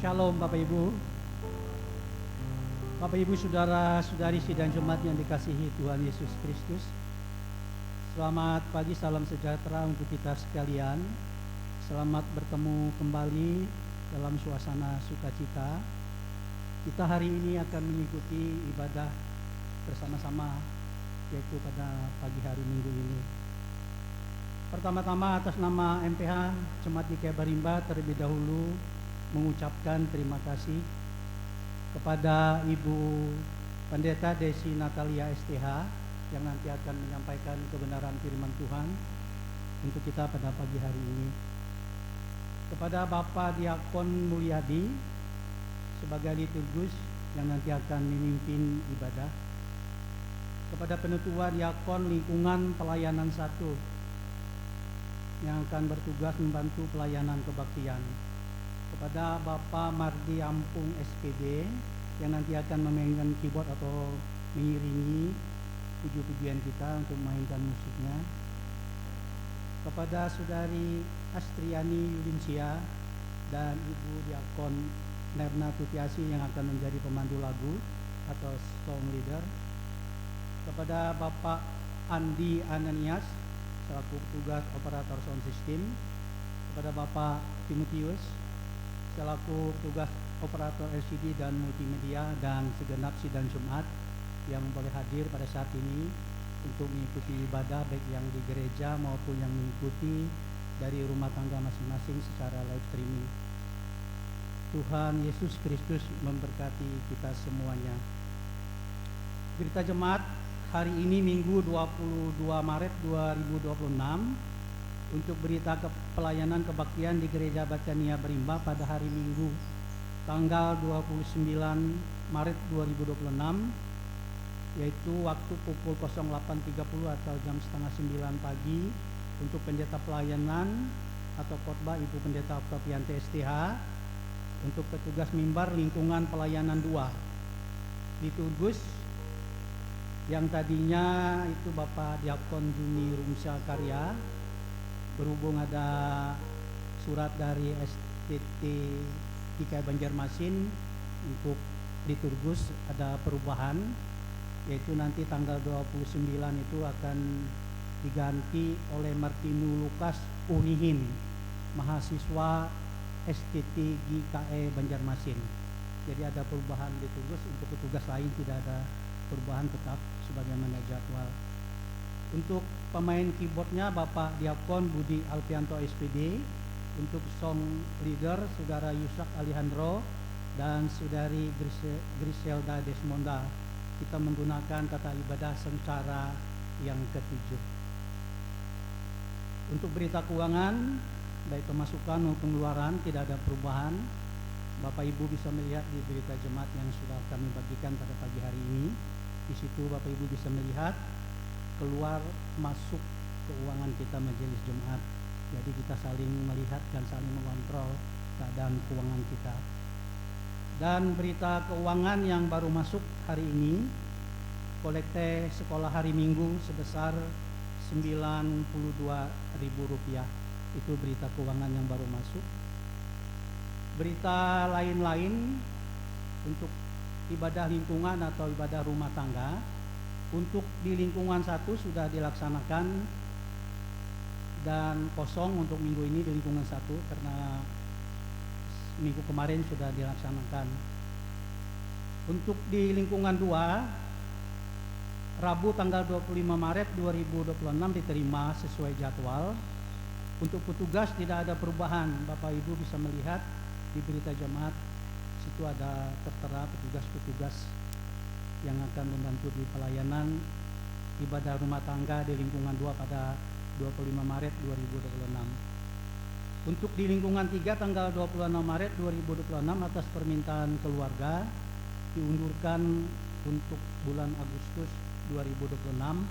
Shalom Bapak Ibu. Bapak Ibu saudara-saudari sidang jemaat yang dikasihi Tuhan Yesus Kristus. Selamat pagi, salam sejahtera untuk kita sekalian. Selamat bertemu kembali dalam suasana sukacita. Kita hari ini akan mengikuti ibadah bersama-sama, yaitu pada pagi hari Minggu ini. Pertama-tama atas nama MPH Jemaat GKI Barimba terlebih dahulu mengucapkan terima kasih kepada Ibu Pendeta Desi Natalia STH yang nanti akan menyampaikan kebenaran firman Tuhan untuk kita pada pagi hari ini. Kepada Bapak Diakon Mulyadi sebagai liturgus yang nanti akan memimpin ibadah. Kepada Penetua Diakon Lingkungan Pelayanan 1 yang akan bertugas membantu pelayanan kebaktian. Kepada Bapak Mardi Ampung SPD yang nanti akan memainkan keyboard atau mengiringi puji-pujian kita untuk memainkan musiknya. Kepada Saudari Astriani Yulinsia dan Ibu Diakon Nerna Tutiasi yang akan menjadi pemandu lagu atau song leader. Kepada Bapak Andi Ananias selaku petugas operator sound system. Kepada Bapak Timotius selaku tugas operator LCD dan multimedia, dan segenap sidang Jumat yang boleh hadir pada saat ini untuk mengikuti ibadah baik yang di gereja maupun yang mengikuti dari rumah tangga masing-masing secara live streaming. Tuhan Yesus Kristus memberkati kita semuanya. Berita Jemaat hari ini Minggu 22 Maret 2026 untuk berita pelayanan kebaktian di Gereja Batania Barimba pada hari Minggu tanggal 29 Maret 2026, yaitu waktu pukul 08.30 atau jam setengah 9 pagi untuk pendeta pelayanan atau khotbah Ibu Pendeta Oktavianti STH. Untuk petugas mimbar lingkungan pelayanan 2 liturgus yang tadinya itu Bapak Diakon Juni Rumsya Karya. Berhubung ada surat dari STT GKI Banjarmasin untuk liturgus ada perubahan, yaitu nanti tanggal 29 itu akan diganti oleh Martinu Lukas Unihin, mahasiswa STT GKI Banjarmasin. Jadi ada perubahan liturgus, untuk petugas lain tidak ada perubahan, tetap sebagaimana jadwal. Untuk pemain keyboardnya Bapak Diakon Budi Alfianto SPD. Untuk song leader Saudara Yusak Alejandro dan Saudari Griselda Desmonda. Kita menggunakan tata ibadah secara yang ketujuh. Untuk berita keuangan baik pemasukan maupun pengeluaran tidak ada perubahan. Bapak Ibu bisa melihat di berita jemaat yang sudah kami bagikan pada pagi hari ini. Di situ Bapak Ibu bisa melihat keluar masuk keuangan kita majelis Jumat. Jadi kita saling melihat dan saling mengontrol keadaan keuangan kita. Dan berita keuangan yang baru masuk hari ini, kolekte sekolah hari Minggu sebesar Rp92.000. Itu berita keuangan yang baru masuk. Berita lain-lain untuk ibadah lingkungan atau ibadah rumah tangga. Untuk di lingkungan 1 sudah dilaksanakan dan kosong untuk minggu ini di lingkungan 1 karena minggu kemarin sudah dilaksanakan. Untuk di lingkungan 2 Rabu tanggal 25 Maret 2026 diterima sesuai jadwal. Untuk petugas tidak ada perubahan. Bapak Ibu bisa melihat di berita jemaat situ ada tertera petugas-petugas yang akan membantu di pelayanan ibadah rumah tangga di lingkungan 2 pada 25 Maret 2026. Untuk di lingkungan 3 tanggal 26 Maret 2026 atas permintaan keluarga diundurkan untuk bulan Agustus 2026.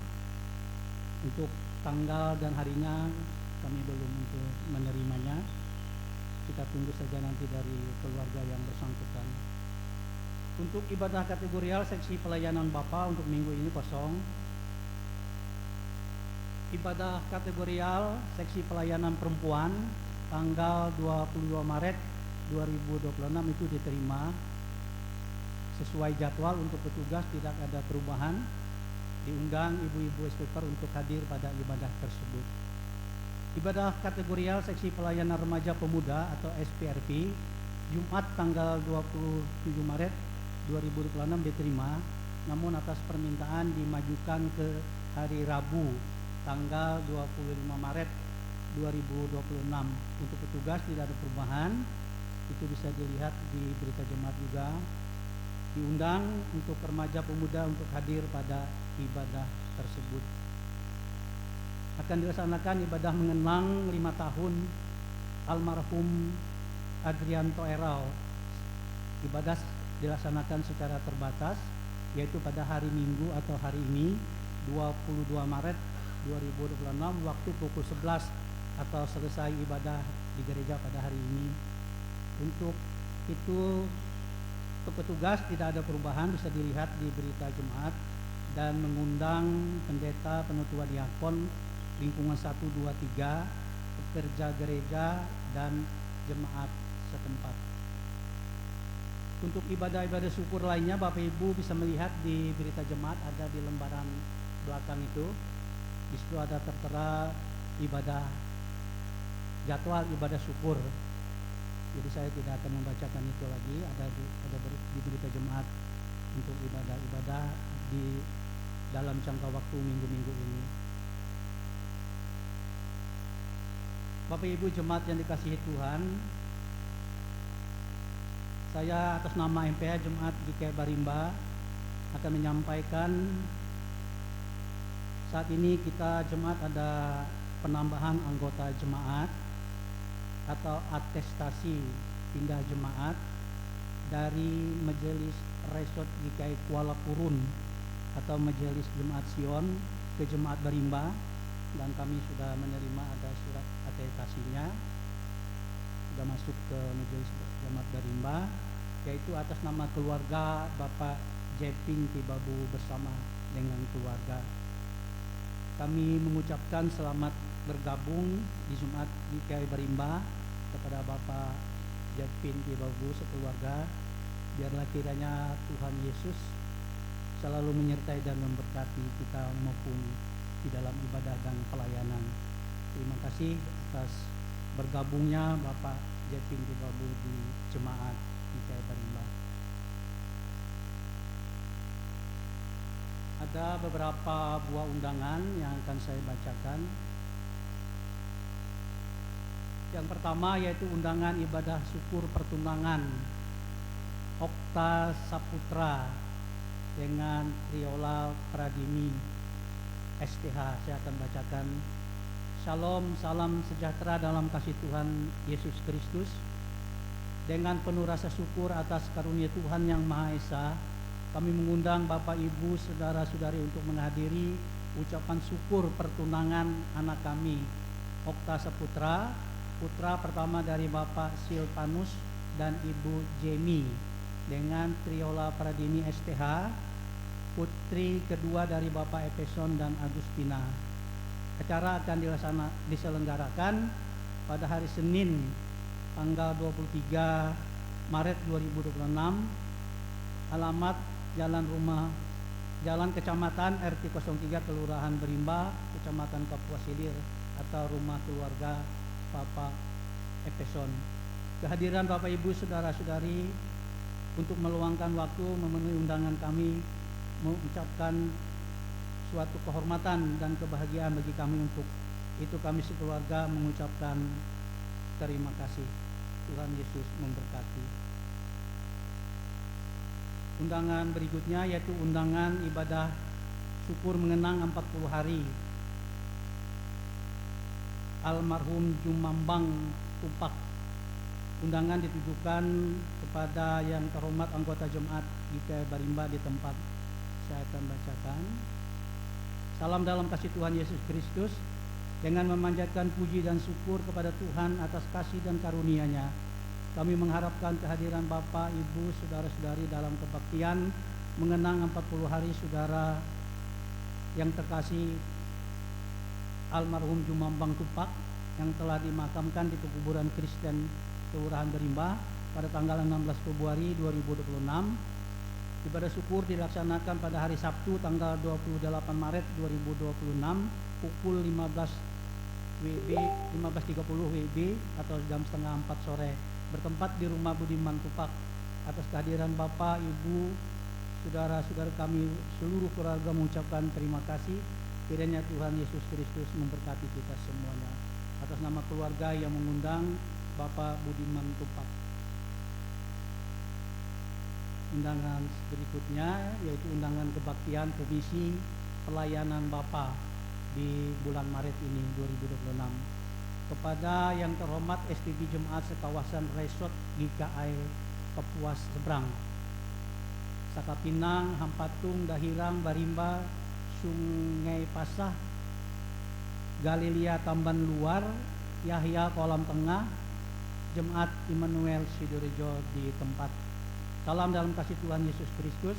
Untuk tanggal dan harinya kami belum untuk menerimanya. Kita tunggu saja nanti dari keluarga yang bersangkutan. Untuk ibadah kategorial seksi pelayanan Bapa untuk minggu ini kosong. Ibadah kategorial seksi pelayanan perempuan tanggal 22 Maret 2026 itu diterima sesuai jadwal untuk petugas, tidak ada perubahan. Diundang ibu-ibu SPPR untuk hadir pada ibadah tersebut. Ibadah kategorial seksi pelayanan remaja pemuda atau SPRP Jumat tanggal 27 Maret 2026 diterima, namun atas permintaan dimajukan ke hari Rabu tanggal 25 Maret 2026. Untuk petugas tidak ada perubahan, itu bisa dilihat di berita jemaat juga. Diundang untuk remaja pemuda untuk hadir pada ibadah tersebut. Akan dilaksanakan ibadah mengenang 5 tahun almarhum Adrianto Erau. Ibadah dilaksanakan secara terbatas, yaitu pada hari Minggu atau hari ini 22 Maret 2026 waktu pukul 11 atau selesai ibadah di gereja pada hari ini. Untuk itu untuk petugas tidak ada perubahan, bisa dilihat di berita jemaat, dan mengundang pendeta, penutua diakon lingkungan 1, 2, 3, pekerja gereja dan jemaat setempat. Untuk ibadah-ibadah syukur lainnya Bapak Ibu bisa melihat di berita jemaat, ada di lembaran belakang itu. Di situ ada tertera jadwal ibadah syukur. Jadi saya tidak akan membacakan itu lagi, ada di berita jemaat untuk ibadah-ibadah di dalam jangka waktu minggu-minggu ini. Bapak Ibu jemaat yang dikasihi Tuhan, saya atas nama MPH Jemaat GKI Barimba akan menyampaikan saat ini kita jemaat ada penambahan anggota jemaat atau atestasi pindah jemaat dari Majelis Resort GKI Kuala Purun atau Majelis Jemaat Sion ke Jemaat Barimba, dan kami sudah menerima ada surat atestasinya, sudah masuk ke Majelis Jemaat Barimba, yaitu atas nama keluarga Bapak Jepin Tibabu bersama dengan keluarga. Kami mengucapkan selamat bergabung di Jemaat GKI Barimba kepada Bapak Jepin Tibabu sekeluarga. Biarlah kiranya Tuhan Yesus selalu menyertai dan memberkati kita maupun di dalam ibadah dan pelayanan. Terima kasih atas bergabungnya Bapak Jepin Tibabu di Jemaat GKI Barimba. Ada beberapa buah undangan yang akan saya bacakan. Yang pertama yaitu undangan ibadah syukur pertunangan Okta Saputra dengan Triola Pradini STH. Saya akan bacakan. Shalom, salam sejahtera dalam kasih Tuhan Yesus Kristus. Dengan penuh rasa syukur atas karunia Tuhan yang Maha Esa, kami mengundang Bapak Ibu, saudara-saudari untuk menghadiri ucapan syukur pertunangan anak kami, Okta Saputra, putra pertama dari Bapak Silvanus dan Ibu Jamie, dengan Triola Pradini STH, putri kedua dari Bapak Epeson dan Agustina. Acara akan diselenggarakan pada hari Senin tanggal 23 Maret 2026. Alamat Jalan Kecamatan RT 03 Kelurahan Barimba, Kecamatan Kapuas Hilir, atau rumah keluarga Bapak Epeson. Kehadiran Bapak Ibu saudara-saudari untuk meluangkan waktu memenuhi undangan kami mengucapkan suatu kehormatan dan kebahagiaan bagi kami. Untuk itu kami sekeluarga mengucapkan terima kasih. Tuhan Yesus memberkati. Undangan berikutnya yaitu undangan ibadah syukur mengenang 40 hari almarhum Jumambang Tupak. Undangan ditujukan kepada yang terhormat anggota jemaat GKI Barimba di tempat. Saya akan bacakan. Salam dalam kasih Tuhan Yesus Kristus. Dengan memanjatkan puji dan syukur kepada Tuhan atas kasih dan karunia-Nya, kami mengharapkan kehadiran Bapak, Ibu, saudara-saudari dalam kebaktian mengenang 40 hari saudara yang terkasih almarhum Jumambang Tupak yang telah dimakamkan di pekuburan Kristen Kelurahan Barimba pada tanggal 16 Februari 2026. Ibadah syukur dilaksanakan pada hari Sabtu tanggal 28 Maret 2026 pukul 15 WIB 15.30 WIB atau jam setengah 4 sore, bertempat di rumah Budiman Tupak. Atas kehadiran Bapak, Ibu, saudara-saudara kami seluruh keluarga mengucapkan terima kasih. Kiranya Tuhan Yesus Kristus memberkati kita semuanya. Atas nama keluarga yang mengundang Bapak Budiman Tupak. Undangan berikutnya yaitu undangan kebaktian Komisi Pelayanan Bapa di bulan Maret ini 2026. Kepada yang terhormat SPB Jemaat Sekawasan Resort GKI Kapuas Seberang, Sakapinang, Hampatung, Dahirang, Barimba, Sungai Pasah, Galilea Tamban Luar, Yahya Kolam Tengah, Jemaat Immanuel Sidorejo di tempat. Salam dalam kasih Tuhan Yesus Kristus.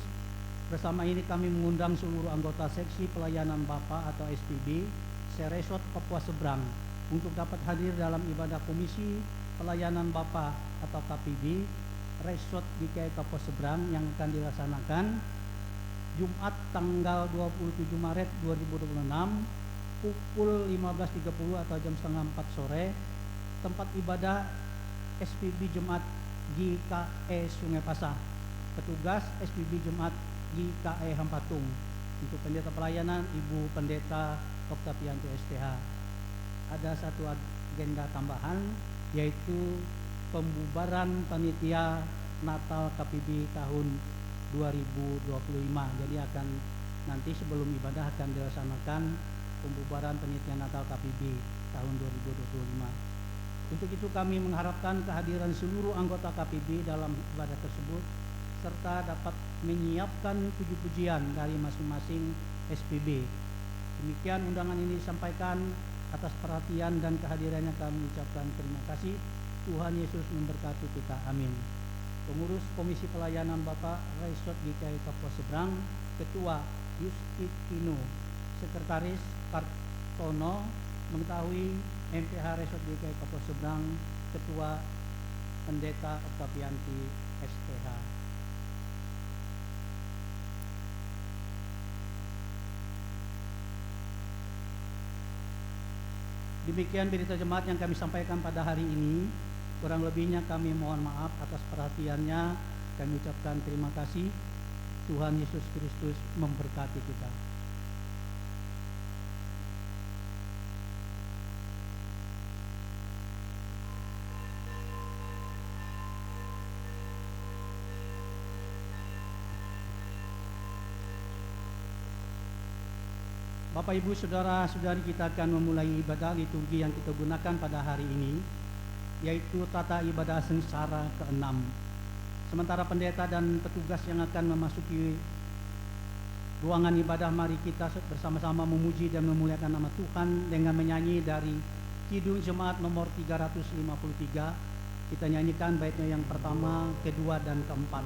Bersama ini kami mengundang seluruh anggota seksi pelayanan Bapa atau SPB Seresort Kapuas Seberang untuk dapat hadir dalam ibadah Komisi Pelayanan Bapa atau KPB Resort GKI Kapuas Seberang yang akan dilaksanakan Jumat tanggal 27 Maret 2026 pukul 15.30 atau jam setengah 4 sore. Tempat ibadah SPB Jemaat GKE Sungai Pasah, petugas SPB Jemaat GKE Hampatung. Untuk pendeta pelayanan Ibu Pendeta Oktavianto SPH. Ada satu agenda tambahan yaitu pembubaran panitia Natal KPB tahun 2025. Jadi akan nanti sebelum ibadah akan dilaksanakan pembubaran panitia Natal KPB tahun 2025. Untuk itu kami mengharapkan kehadiran seluruh anggota KPB dalam ibadah tersebut serta dapat menyiapkan puji-pujian dari masing-masing SPB. Demikian undangan ini disampaikan. Atas perhatian dan kehadirannya kami ucapkan terima kasih. Tuhan Yesus memberkati kita. Amin. Pengurus Komisi Pelayanan Bapak Resort GKI Kapuas Seberang, Ketua Yustitino, Sekretaris Kartono, mengetahui MPH Resort GKI Kapuas Seberang, Ketua Pendeta Oktavianti SPH. Demikian berita jemaat yang kami sampaikan pada hari ini. Kurang lebihnya kami mohon maaf atas perhatiannya. Kami ucapkan terima kasih. Tuhan Yesus Kristus memberkati kita. Bapak Ibu Saudara-saudari, kita akan memulai ibadah liturgi yang kita gunakan pada hari ini, yaitu tata ibadah sengsara ke-6. Sementara pendeta dan petugas yang akan memasuki ruangan ibadah, mari kita bersama-sama memuji dan memuliakan nama Tuhan dengan menyanyi dari Kidung Jemaat nomor 353. Kita nyanyikan baitnya yang pertama, kedua, dan keempat.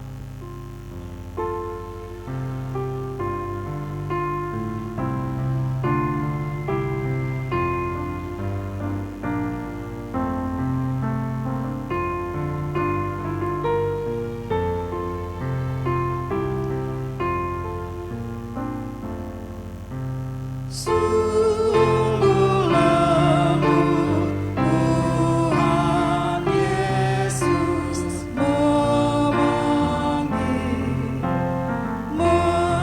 More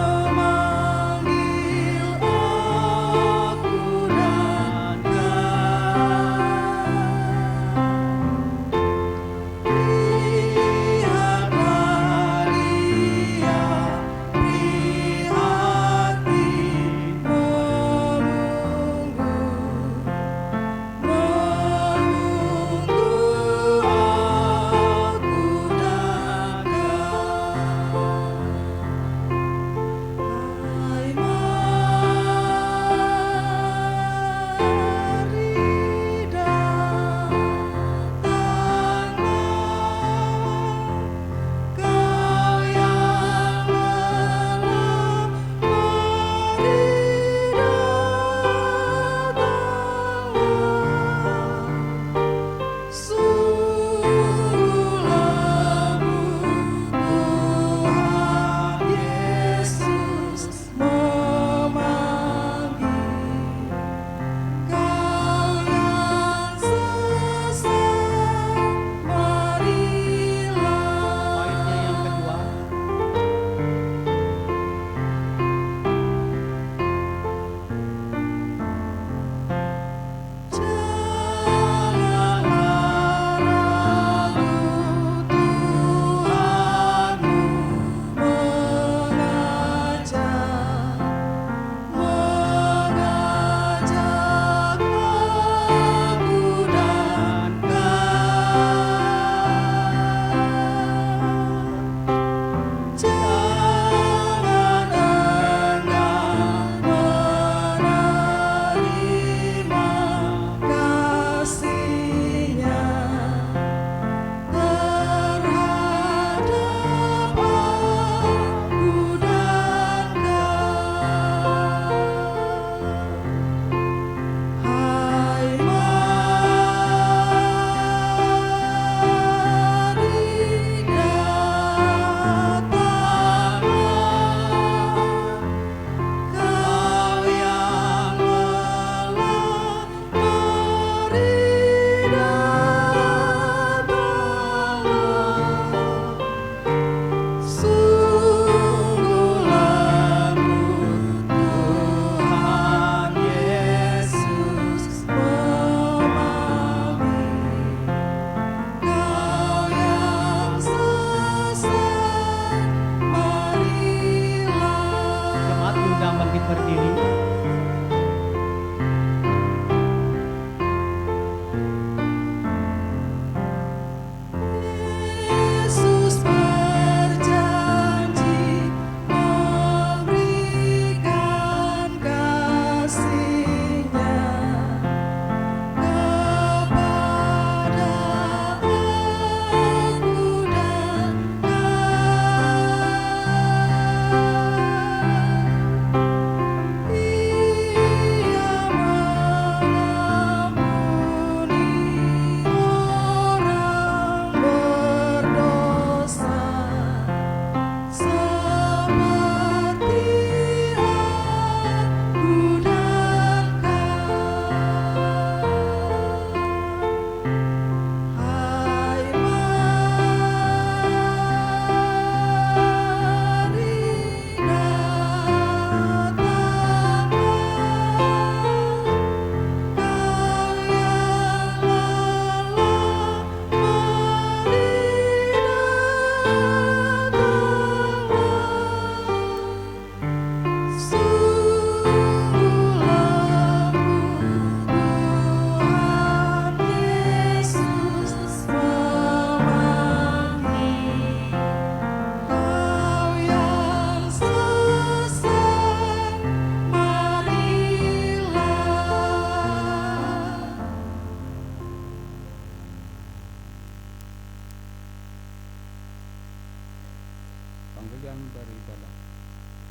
panggilan beribadah.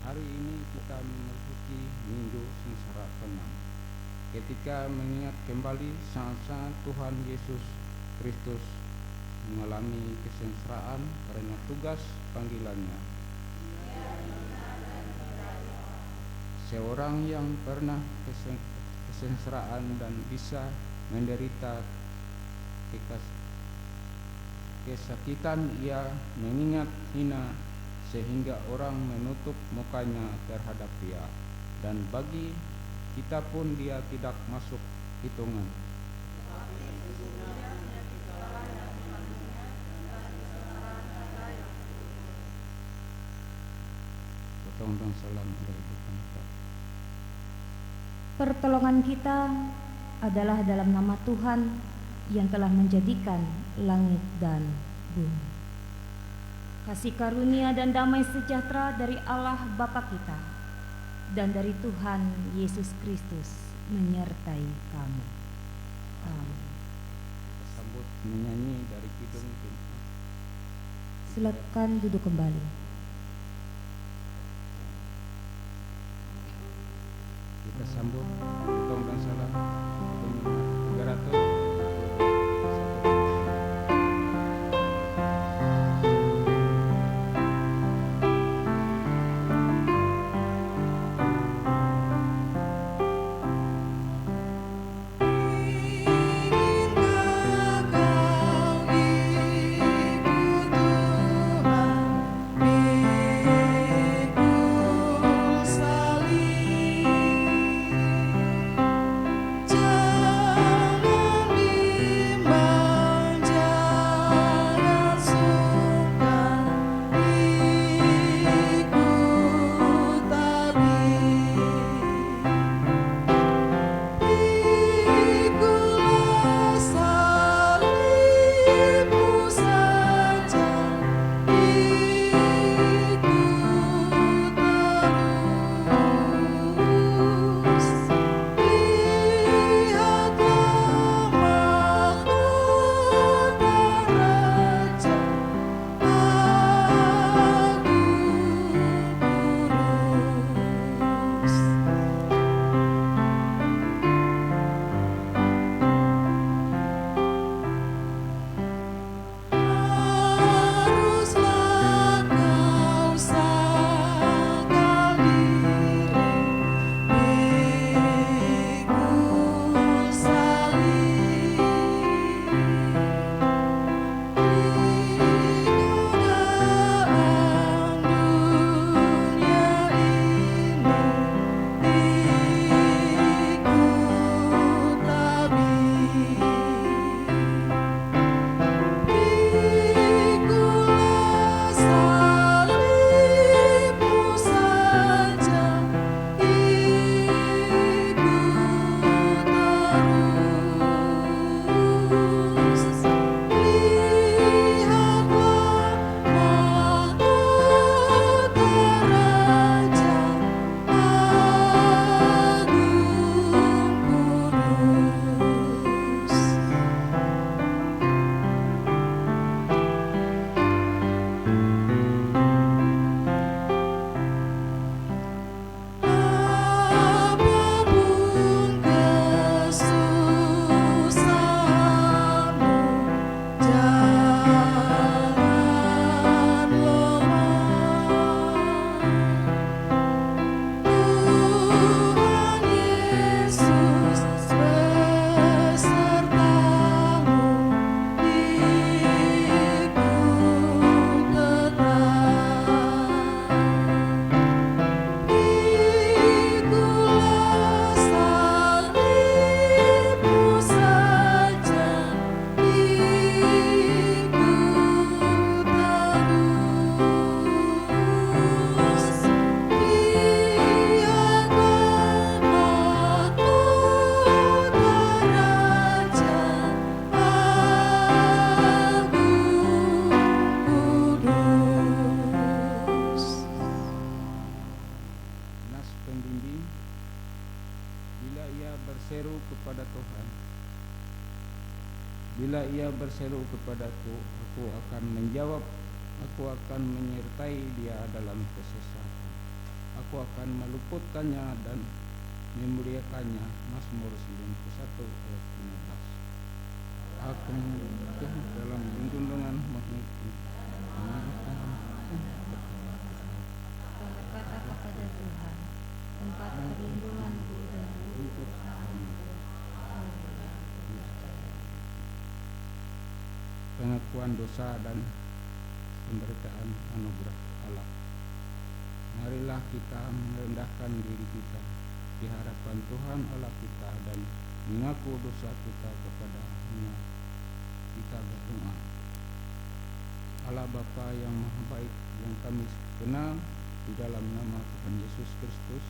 Hari ini kita memasuki Minggu Sengsara ke-6, ketika mengingat kembali saat-saat Tuhan Yesus Kristus mengalami kesengsaraan karena tugas panggilannya. Seorang yang pernah kesengsaraan dan bisa menderita kesakitan, ia mengingat hina sehingga orang menutup mukanya terhadap dia, dan bagi kita pun dia tidak masuk hitungan. Potong dan salam dari Tuhan. Pertolongan kita adalah dalam nama Tuhan yang telah menjadikan langit dan bumi. Kasih karunia dan damai sejahtera dari Allah Bapa kita dan dari Tuhan Yesus Kristus menyertai kamu. Amin. Kita sambut menyanyi dari Kidung. Silakan duduk kembali. Kita sambut potong dan salam dengan 300. Bila ia berseru kepadaku, aku akan menjawab. Aku akan menyertai dia dalam kesesatan. Aku akan meluputkannya dan memuliakannya. Mazmur 91 ayat 15. Aku dalam lindungan mengikuti Berkata kepada Tuhan, tempat perlindunganku dan luput pengakuan dosa dan pemberitaan anugerah Allah. Marilah kita merendahkan diri kita di hadapan Tuhan Allah kita dan mengaku dosa kita kepada-Nya. Kita berdoa. Allah Bapa yang Maha Baik yang kami kenal, di dalam nama Tuhan Yesus Kristus,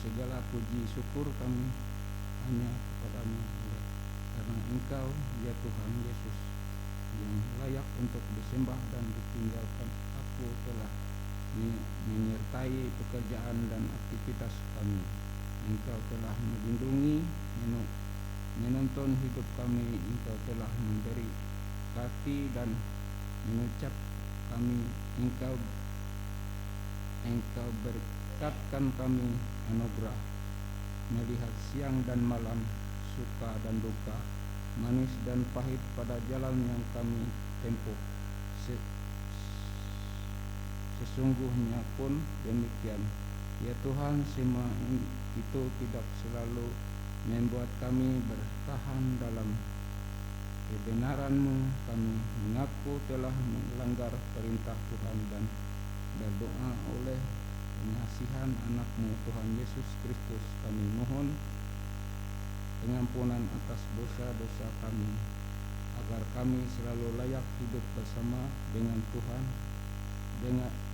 segala puji syukur kami hanya kepada-Mu, karena Engkau ya Tuhan Yesus yang layak untuk disembah dan ditinggalkan. Aku telah menyertai pekerjaan dan aktivitas kami. Engkau telah melindungi, menonton hidup kami. Engkau telah memberi kati dan mengucap kami. Engkau berkatkan kami anugerah, melihat siang dan malam, suka dan duka, manis dan pahit pada jalan yang kami tempuh. Sesungguhnya pun demikian, ya Tuhan, semua itu tidak selalu membuat kami bertahan dalam kebenaran-Mu. Kami mengaku telah melanggar perintah Tuhan dan berdoa oleh pengasihan anak-Mu Tuhan Yesus Kristus, kami mohon pengampunan atas dosa-dosa kami, agar kami selalu layak hidup bersama dengan Tuhan.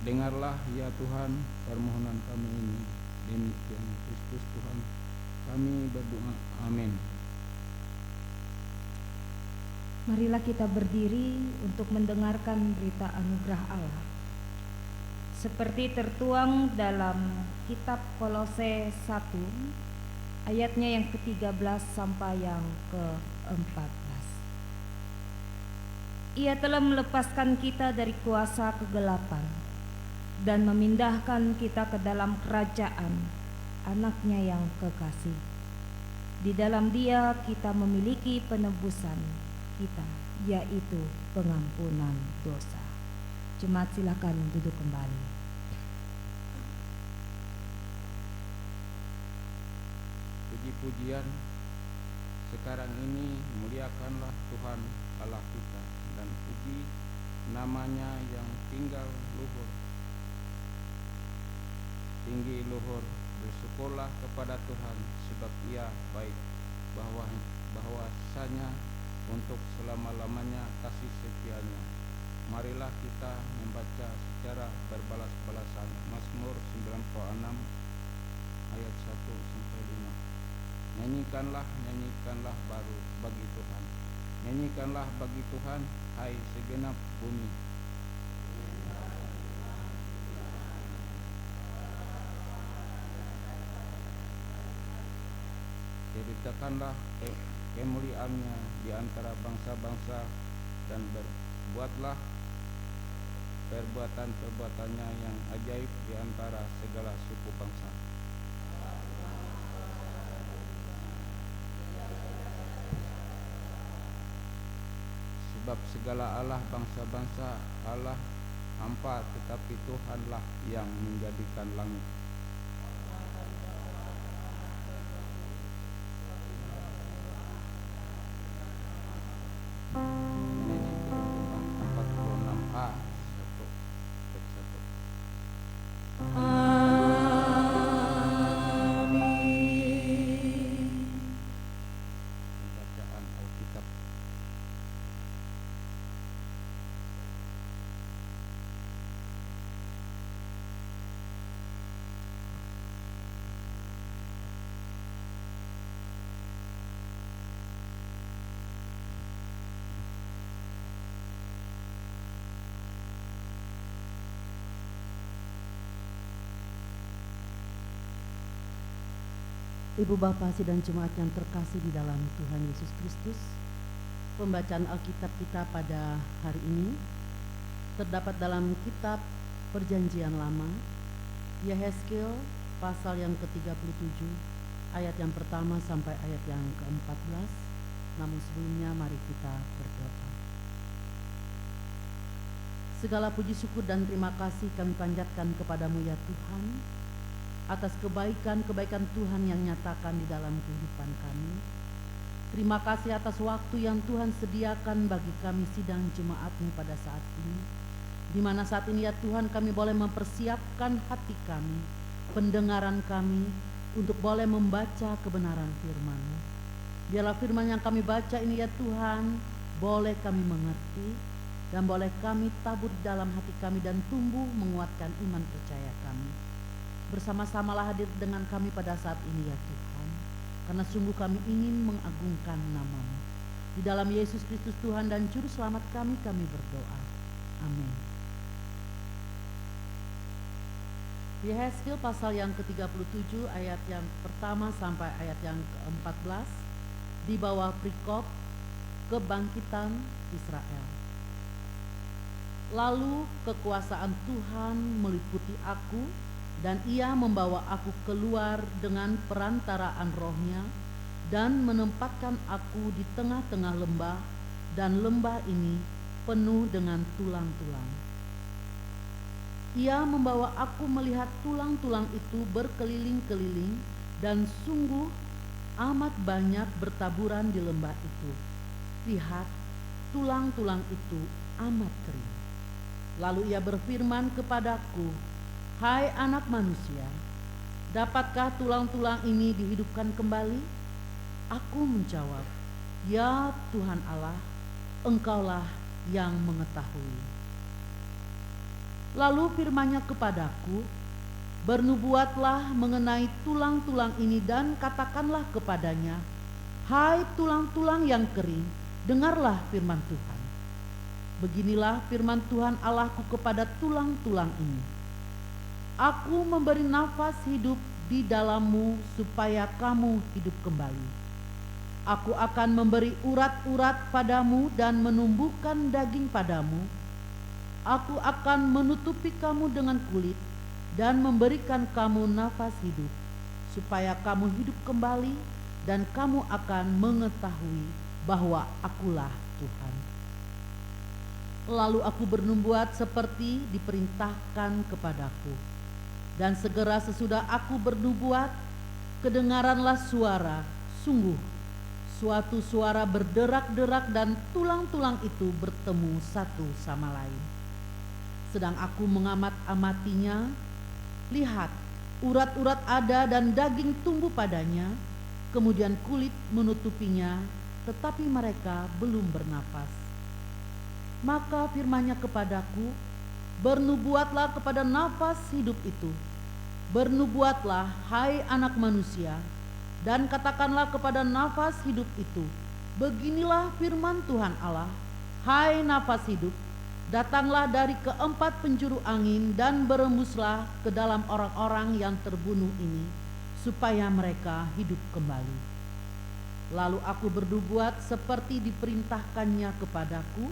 Dengarlah ya Tuhan permohonan kami ini. Demikian Kristus Tuhan kami berdoa. Amin. Marilah kita berdiri untuk mendengarkan berita anugerah Allah. Seperti tertuang dalam kitab Kolose 1 ayatnya yang ke-13 sampai yang ke-14. Ia telah melepaskan kita dari kuasa kegelapan dan memindahkan kita ke dalam kerajaan Anak-Nya yang kekasih. Di dalam Dia kita memiliki penebusan kita, yaitu pengampunan dosa. Jemaat silakan duduk kembali. Puji-pujian sekarang ini muliakanlah Tuhan Allah kita dan puji nama-Nya yang tinggal luhur, tinggi luhur. Bersyukurlah kepada Tuhan sebab Ia baik, bahwasanya untuk selama-lamanya kasih setia-Nya. Marilah kita membaca secara berbalas-balasan Mazmur 96 ayat 1 sampai 5. Nyanyikanlah baru bagi Tuhan. Nyanyikanlah bagi Tuhan, hai segenap bumi. Ceritakanlah kemuliaan-Nya di antara bangsa-bangsa dan berbuatlah perbuatan-perbuatan-Nya yang ajaib di antara segala suku bangsa. Sebab segala Allah bangsa-bangsa Allah hampa, tetapi Tuhanlah yang menjadikan langit. Ibu Bapa sidang jemaat yang terkasih di dalam Tuhan Yesus Kristus, pembacaan Alkitab kita pada hari ini terdapat dalam kitab Perjanjian Lama, Yehezkiel pasal yang ke-37 ayat yang pertama sampai ayat yang ke-14. Namun sebelumnya mari kita berdoa. Segala puji syukur dan terima kasih kami panjatkan kepadamu ya Tuhan, atas kebaikan-kebaikan Tuhan yang nyatakan di dalam kehidupan kami. Terima kasih atas waktu yang Tuhan sediakan bagi kami sidang jemaat-Mu pada saat ini, di mana saat ini ya Tuhan kami boleh mempersiapkan hati kami, pendengaran kami untuk boleh membaca kebenaran firman-Mu. Biarlah firman yang kami baca ini ya Tuhan boleh kami mengerti dan boleh kami tabur dalam hati kami dan tumbuh menguatkan iman percaya kami. Bersama-samalah hadir dengan kami pada saat ini ya Tuhan, karena sungguh kami ingin mengagungkan nama-Mu. Di dalam Yesus Kristus Tuhan dan Juru Selamat kami berdoa. Amin. Yehezkiel pasal yang ke-37 ayat yang pertama sampai ayat yang ke-14 di bawah perikop kebangkitan Israel. Lalu kekuasaan Tuhan meliputi aku, dan Ia membawa aku keluar dengan perantaraan Roh-Nya dan menempatkan aku di tengah-tengah lembah, dan lembah ini penuh dengan tulang-tulang. Ia membawa aku melihat tulang-tulang itu berkeliling-keliling, dan sungguh amat banyak bertaburan di lembah itu. Lihat, tulang-tulang itu amat kering. Lalu Ia berfirman kepadaku, "Hai anak manusia, dapatkah tulang-tulang ini dihidupkan kembali?" Aku menjawab, "Ya Tuhan Allah, Engkaulah yang mengetahui." Lalu firman-Nya kepadaku, "Bernubuatlah mengenai tulang-tulang ini dan katakanlah kepadanya, hai tulang-tulang yang kering, dengarlah firman Tuhan. Beginilah firman Tuhan Allahku kepada tulang-tulang ini. Aku memberi nafas hidup di dalammu supaya kamu hidup kembali. Aku akan memberi urat-urat padamu dan menumbuhkan daging padamu. Aku akan menutupi kamu dengan kulit dan memberikan kamu nafas hidup, supaya kamu hidup kembali dan kamu akan mengetahui bahwa Akulah Tuhan." Lalu aku bernubuat seperti diperintahkan kepadaku. Dan segera sesudah aku bernubuat, kedengaranlah suara, sungguh suatu suara berderak-derak, dan tulang-tulang itu bertemu satu sama lain. Sedang aku mengamat-amatinya, lihat, urat-urat ada dan daging tumbuh padanya, kemudian kulit menutupinya, tetapi mereka belum bernafas. Maka firman-Nya kepadaku, "Bernubuatlah kepada nafas hidup itu. Bernubuatlah, hai anak manusia, dan katakanlah kepada nafas hidup itu, beginilah firman Tuhan Allah, hai nafas hidup, datanglah dari keempat penjuru angin dan berembuslah ke dalam orang-orang yang terbunuh ini, supaya mereka hidup kembali." Lalu aku bernubuat seperti diperintahkannya kepadaku,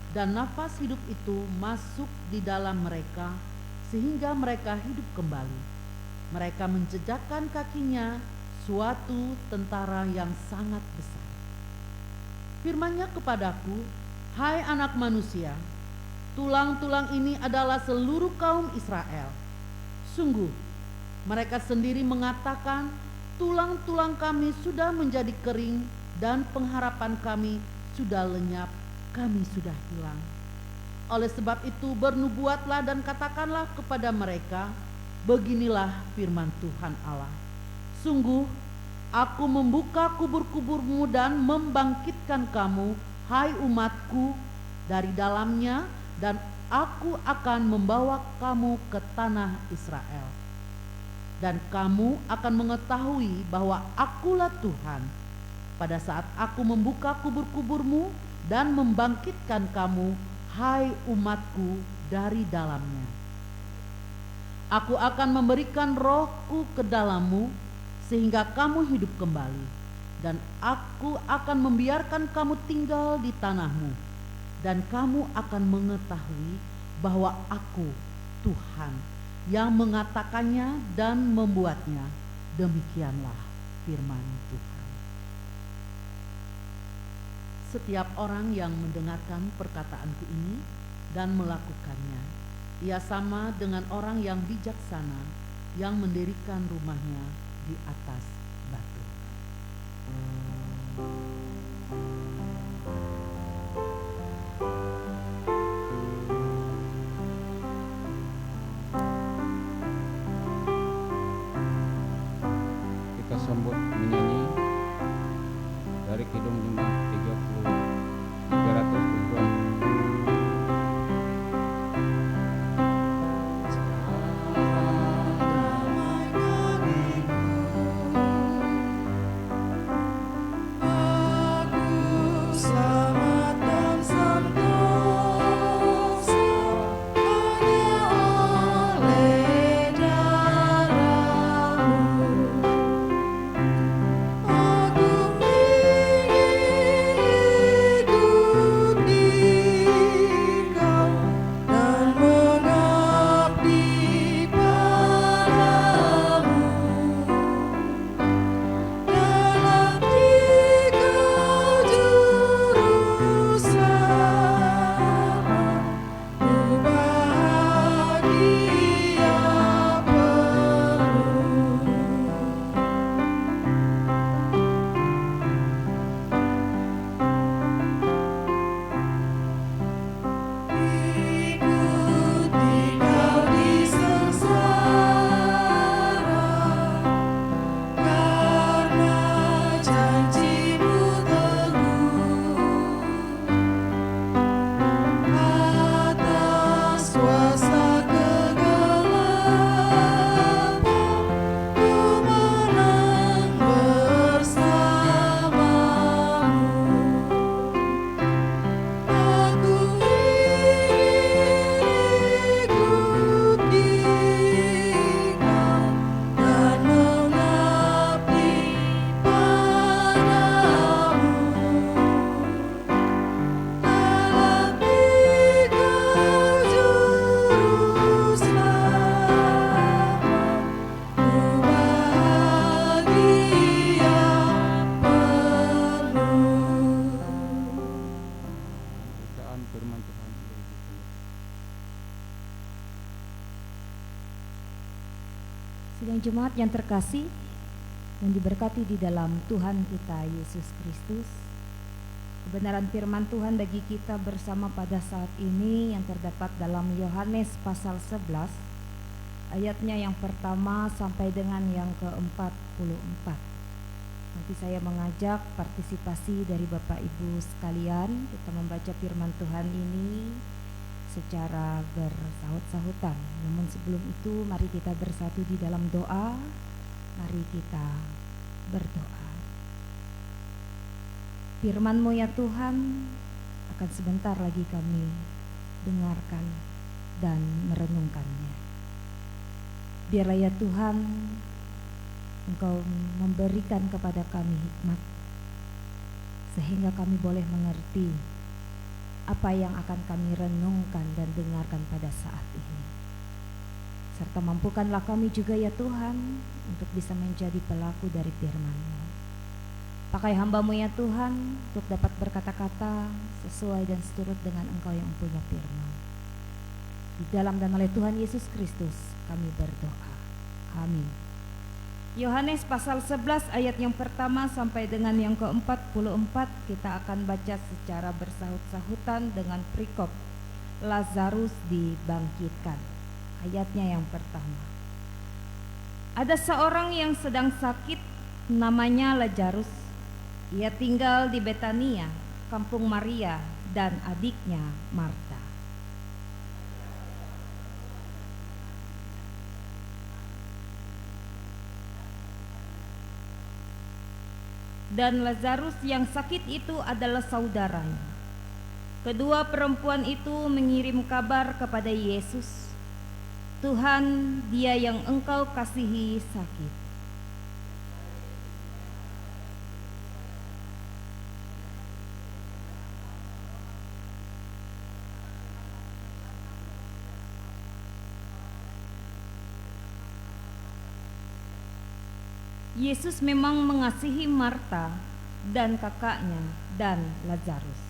dan nafas hidup itu masuk di dalam mereka sehingga mereka hidup kembali. Mereka menjejakkan kakinya suatu tentara yang sangat besar. Firman-Nya kepadaku, "Hai anak manusia, tulang-tulang ini adalah seluruh kaum Israel. Sungguh, mereka sendiri mengatakan, tulang-tulang kami sudah menjadi kering dan pengharapan kami sudah lenyap, kami sudah hilang. Oleh sebab itu bernubuatlah dan katakanlah kepada mereka, beginilah firman Tuhan Allah. Sungguh, aku membuka kubur-kuburmu dan membangkitkan kamu, hai umatku, dari dalamnya, dan aku akan membawa kamu ke tanah Israel. Dan kamu akan mengetahui bahwa Akulah Tuhan, pada saat aku membuka kubur-kuburmu dan membangkitkan kamu, hai umatku, dari dalamnya. Aku akan memberikan rohku ke dalammu, sehingga kamu hidup kembali. Dan aku akan membiarkan kamu tinggal di tanahmu. Dan kamu akan mengetahui bahwa Aku Tuhan yang mengatakannya dan membuatnya. Demikianlah firman Tuhan. Setiap orang yang mendengarkan perkataanku ini dan melakukannya, ia sama dengan orang yang bijaksana yang mendirikan rumahnya di atas batu. Kita sambut menyanyi dari Kidung Jemaat 372. Firman Tuhan. Sidang jemaat yang terkasih dan diberkati di dalam Tuhan kita Yesus Kristus, kebenaran firman Tuhan bagi kita bersama pada saat ini yang terdapat dalam Yohanes pasal 11 ayatnya yang pertama sampai dengan yang ke-44. Nanti saya mengajak partisipasi dari Bapak Ibu sekalian, kita membaca firman Tuhan ini secara bersahut-sahutan. Namun sebelum itu mari kita bersatu di dalam doa. Mari kita berdoa. Firman-Mu ya Tuhan akan sebentar lagi kami dengarkan dan merenungkannya. Biarlah ya Tuhan Engkau memberikan kepada kami hikmat sehingga kami boleh mengerti apa yang akan kami renungkan dan dengarkan pada saat ini. Serta mampukanlah kami juga ya Tuhan untuk bisa menjadi pelaku dari firman-Mu. Pakai hamba-Mu ya Tuhan untuk dapat berkata-kata sesuai dan seturut dengan Engkau yang punya firman. Di dalam dan oleh Tuhan Yesus Kristus kami berdoa. Amin. Yohanes pasal 11 ayat yang pertama sampai dengan yang ke-44 kita akan baca secara bersahut-sahutan dengan perikop Lazarus dibangkitkan. Ayatnya yang pertama. Ada seorang yang sedang sakit namanya Lazarus. Ia tinggal di Betania, kampung Maria dan adiknya Marta. Dan Lazarus yang sakit itu adalah saudaranya. Kedua perempuan itu mengirim kabar kepada Yesus, Tuhan, dia yang Engkau kasihi sakit. Yesus memang mengasihi Marta dan kakaknya dan Lazarus.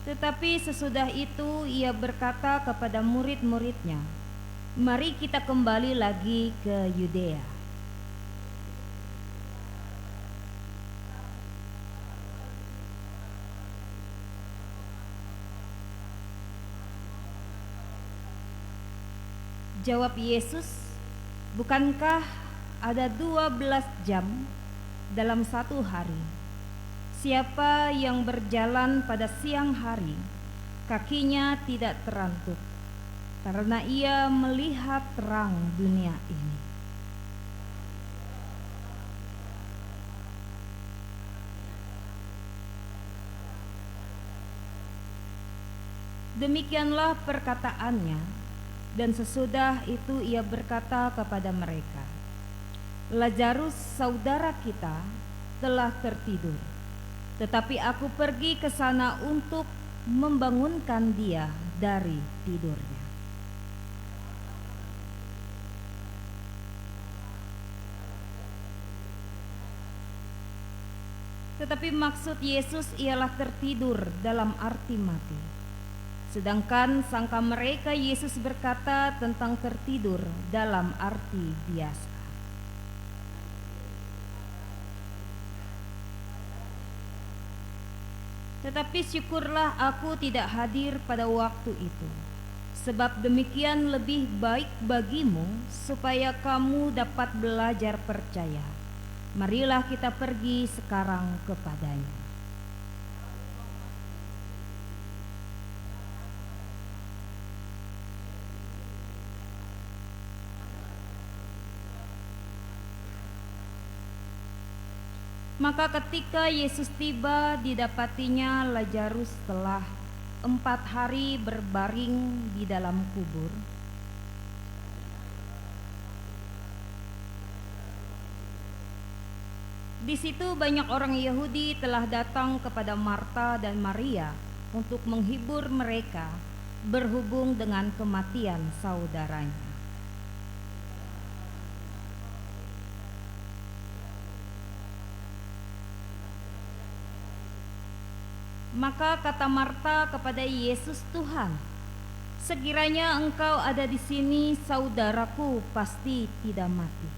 Tetapi sesudah itu ia berkata kepada murid-muridnya, "Mari kita kembali lagi ke Yudea." Jawab Yesus, "Bukankah ada 12 jam dalam satu hari? Siapa yang berjalan pada siang hari, kakinya tidak terantuk, karena ia melihat terang dunia ini." Demikianlah perkataannya, dan sesudah itu ia berkata kepada mereka, "Lazarus saudara kita telah tertidur, tetapi aku pergi ke sana untuk membangunkan dia dari tidurnya." Tetapi maksud Yesus ialah tertidur dalam arti mati. Sedangkan sangka mereka Yesus berkata tentang tertidur dalam arti biasa. Tetapi syukurlah aku tidak hadir pada waktu itu, sebab demikian lebih baik bagimu supaya kamu dapat belajar percaya. Marilah kita pergi sekarang kepadanya. Maka ketika Yesus tiba, didapatinya Lazarus telah 4 hari berbaring di dalam kubur. Di situ banyak orang Yahudi telah datang kepada Marta dan Maria untuk menghibur mereka berhubung dengan kematian saudaranya. Maka kata Marta kepada Yesus, "Tuhan, sekiranya Engkau ada di sini, saudaraku pasti tidak mati."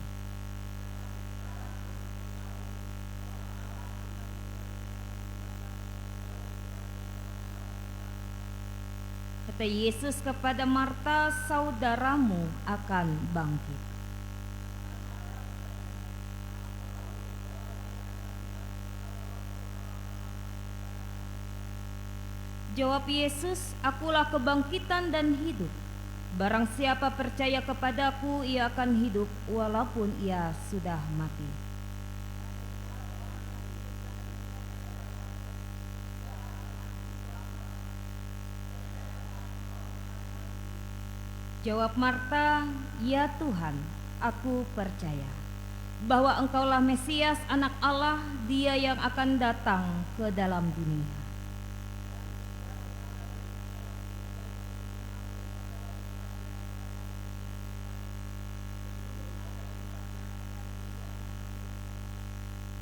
Kata Yesus kepada Marta, "Saudaramu akan bangkit." Jawab Yesus, "Akulah kebangkitan dan hidup. Barang siapa percaya kepadaku, ia akan hidup walaupun ia sudah mati. Jawab Marta, "Ya Tuhan, aku percaya bahwa Engkaulah Mesias, Anak Allah, Dia yang akan datang ke dalam dunia."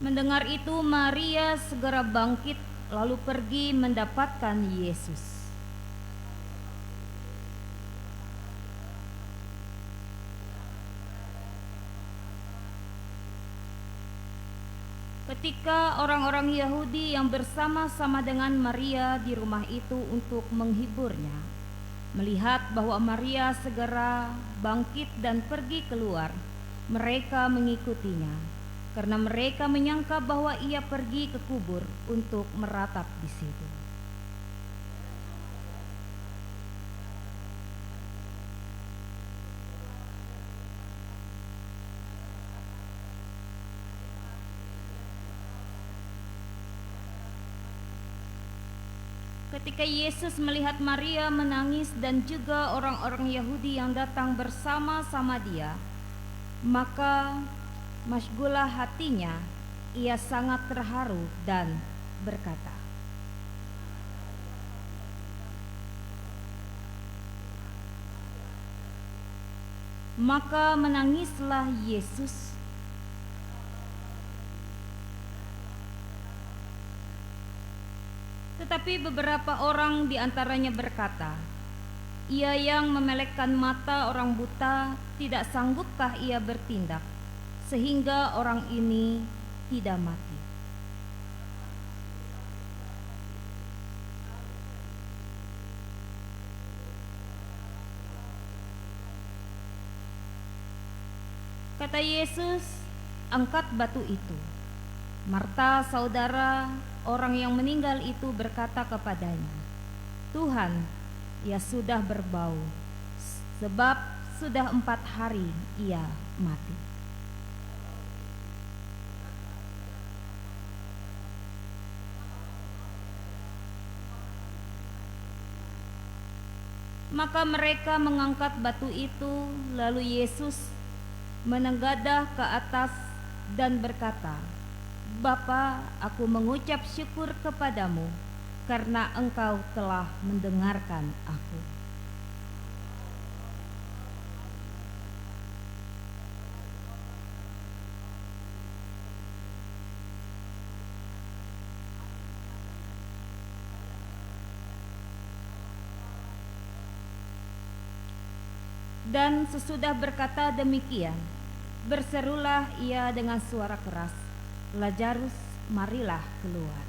Mendengar itu, Maria segera bangkit lalu pergi mendapatkan Yesus. Ketika orang-orang Yahudi yang bersama-sama dengan Maria di rumah itu untuk menghiburnya, melihat bahwa Maria segera bangkit dan pergi keluar, mereka mengikutinya, karena mereka menyangka bahwa ia pergi ke kubur untuk meratap di situ. Ketika Yesus melihat Maria menangis dan juga orang-orang Yahudi yang datang bersama-sama dia, maka masygulah hatinya, ia sangat terharu dan berkata, Maka menangislah Yesus. Tetapi beberapa orang di antaranya berkata, "Ia yang memelekkan mata orang buta, tidak sanggupkah ia bertindak sehingga orang ini tidak mati?" Kata Yesus, "Angkat batu itu." Marta, saudara orang yang meninggal itu, berkata kepadanya, "Tuhan, ia sudah berbau, sebab sudah 4 hari ia mati." Maka mereka mengangkat batu itu, lalu Yesus menengadah ke atas dan berkata, "Bapa, aku mengucap syukur kepadamu karena Engkau telah mendengarkan aku. Dan sesudah berkata demikian, berserulah ia dengan suara keras, "Lazarus, marilah keluar."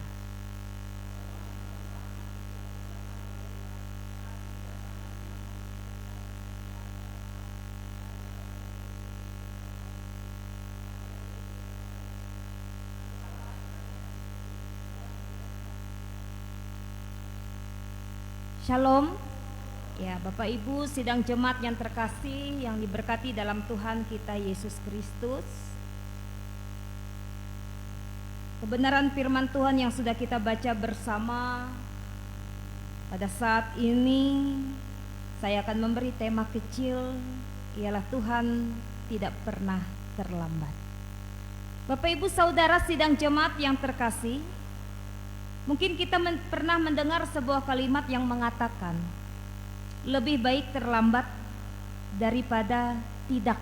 Shalom. Ya, Bapak Ibu sidang jemaat yang terkasih yang diberkati dalam Tuhan kita Yesus Kristus. Kebenaran firman Tuhan yang sudah kita baca bersama pada saat ini, saya akan memberi tema kecil, ialah Tuhan tidak pernah terlambat. Bapak Ibu saudara sidang jemaat yang terkasih, mungkin kita pernah mendengar sebuah kalimat yang mengatakan, lebih baik terlambat daripada tidak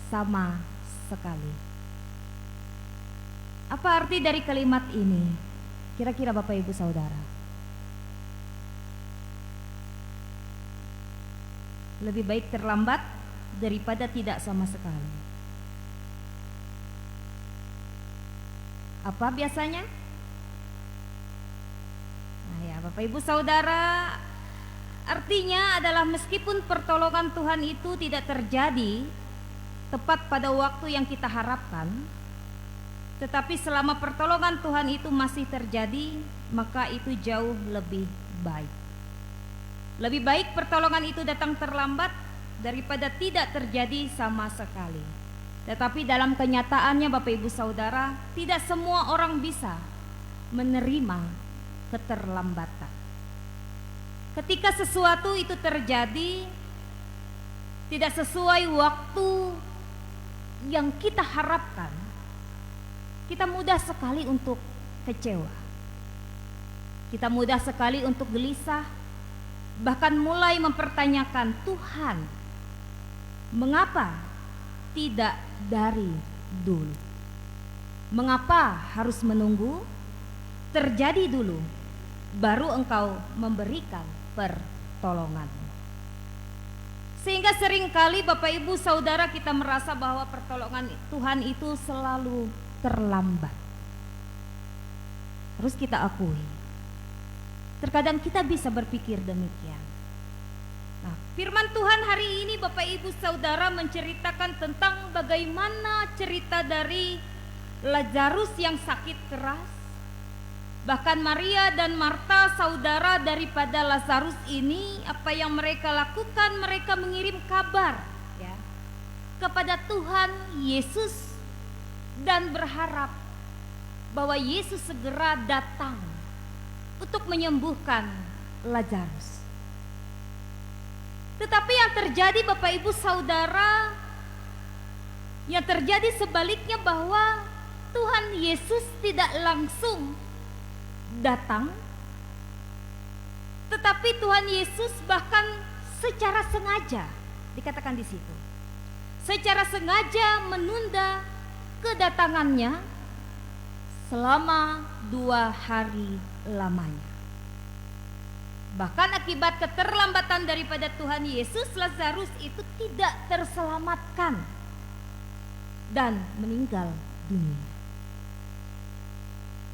sama sekali. Apa arti dari kalimat ini? Kira-kira Bapak Ibu Saudara. Lebih baik terlambat daripada tidak sama sekali. Apa biasanya? Nah ya Bapak Ibu Saudara, artinya adalah meskipun pertolongan Tuhan itu tidak terjadi tepat pada waktu yang kita harapkan, tetapi selama pertolongan Tuhan itu masih terjadi, maka itu jauh lebih baik. Lebih baik pertolongan itu datang terlambat daripada tidak terjadi sama sekali. Tetapi dalam kenyataannya Bapak Ibu Saudara, tidak semua orang bisa menerima keterlambatan. Ketika sesuatu itu terjadi tidak sesuai waktu yang kita harapkan, kita mudah sekali untuk kecewa. Kita mudah sekali untuk gelisah, bahkan mulai mempertanyakan, Tuhan, mengapa tidak dari dulu? Mengapa harus menunggu terjadi dulu baru Engkau memberikan pertolongan? Sehingga seringkali Bapak Ibu Saudara kita merasa bahwa pertolongan Tuhan itu selalu terlambat. Harus kita akui, terkadang kita bisa berpikir demikian. Nah, firman Tuhan hari ini Bapak Ibu Saudara menceritakan tentang bagaimana cerita dari Lazarus yang sakit keras. Bahkan Maria dan Marta, saudara daripada Lazarus ini, apa yang mereka lakukan? Mereka mengirim kabar ya, kepada Tuhan Yesus dan berharap bahwa Yesus segera datang untuk menyembuhkan Lazarus. Tetapi yang terjadi Bapak Ibu Saudara, yang terjadi sebaliknya, bahwa Tuhan Yesus tidak langsung datang, tetapi Tuhan Yesus bahkan secara sengaja, dikatakan di situ, secara sengaja menunda kedatangannya selama 2 hari lamanya. Bahkan akibat keterlambatan daripada Tuhan Yesus, Lazarus itu tidak terselamatkan dan meninggal dunia.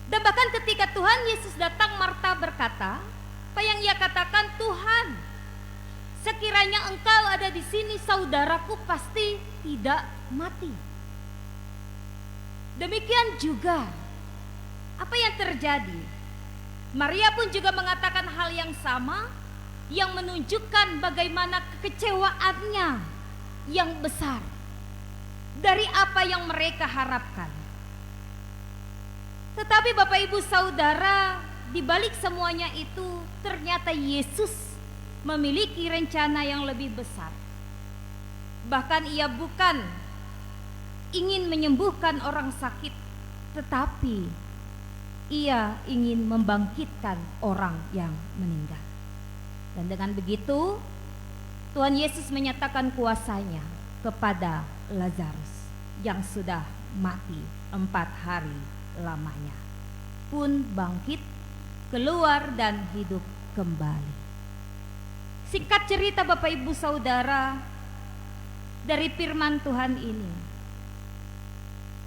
Dan bahkan ketika Tuhan Yesus datang, Marta berkata, apa yang ia katakan, "Tuhan, sekiranya Engkau ada di sini, saudaraku pasti tidak mati." Demikian juga apa yang terjadi. Maria pun juga mengatakan hal yang sama, yang menunjukkan bagaimana kekecewaannya yang besar dari apa yang mereka harapkan. Tetapi Bapak Ibu Saudara, di balik semuanya itu ternyata Yesus memiliki rencana yang lebih besar. Bahkan ia bukan ingin menyembuhkan orang sakit, tetapi ia ingin membangkitkan orang yang meninggal. Dan dengan begitu Tuhan Yesus menyatakan kuasanya kepada Lazarus yang sudah mati 4 hari lamanya, pun bangkit, keluar dan hidup kembali. Singkat cerita Bapak Ibu Saudara, dari firman Tuhan ini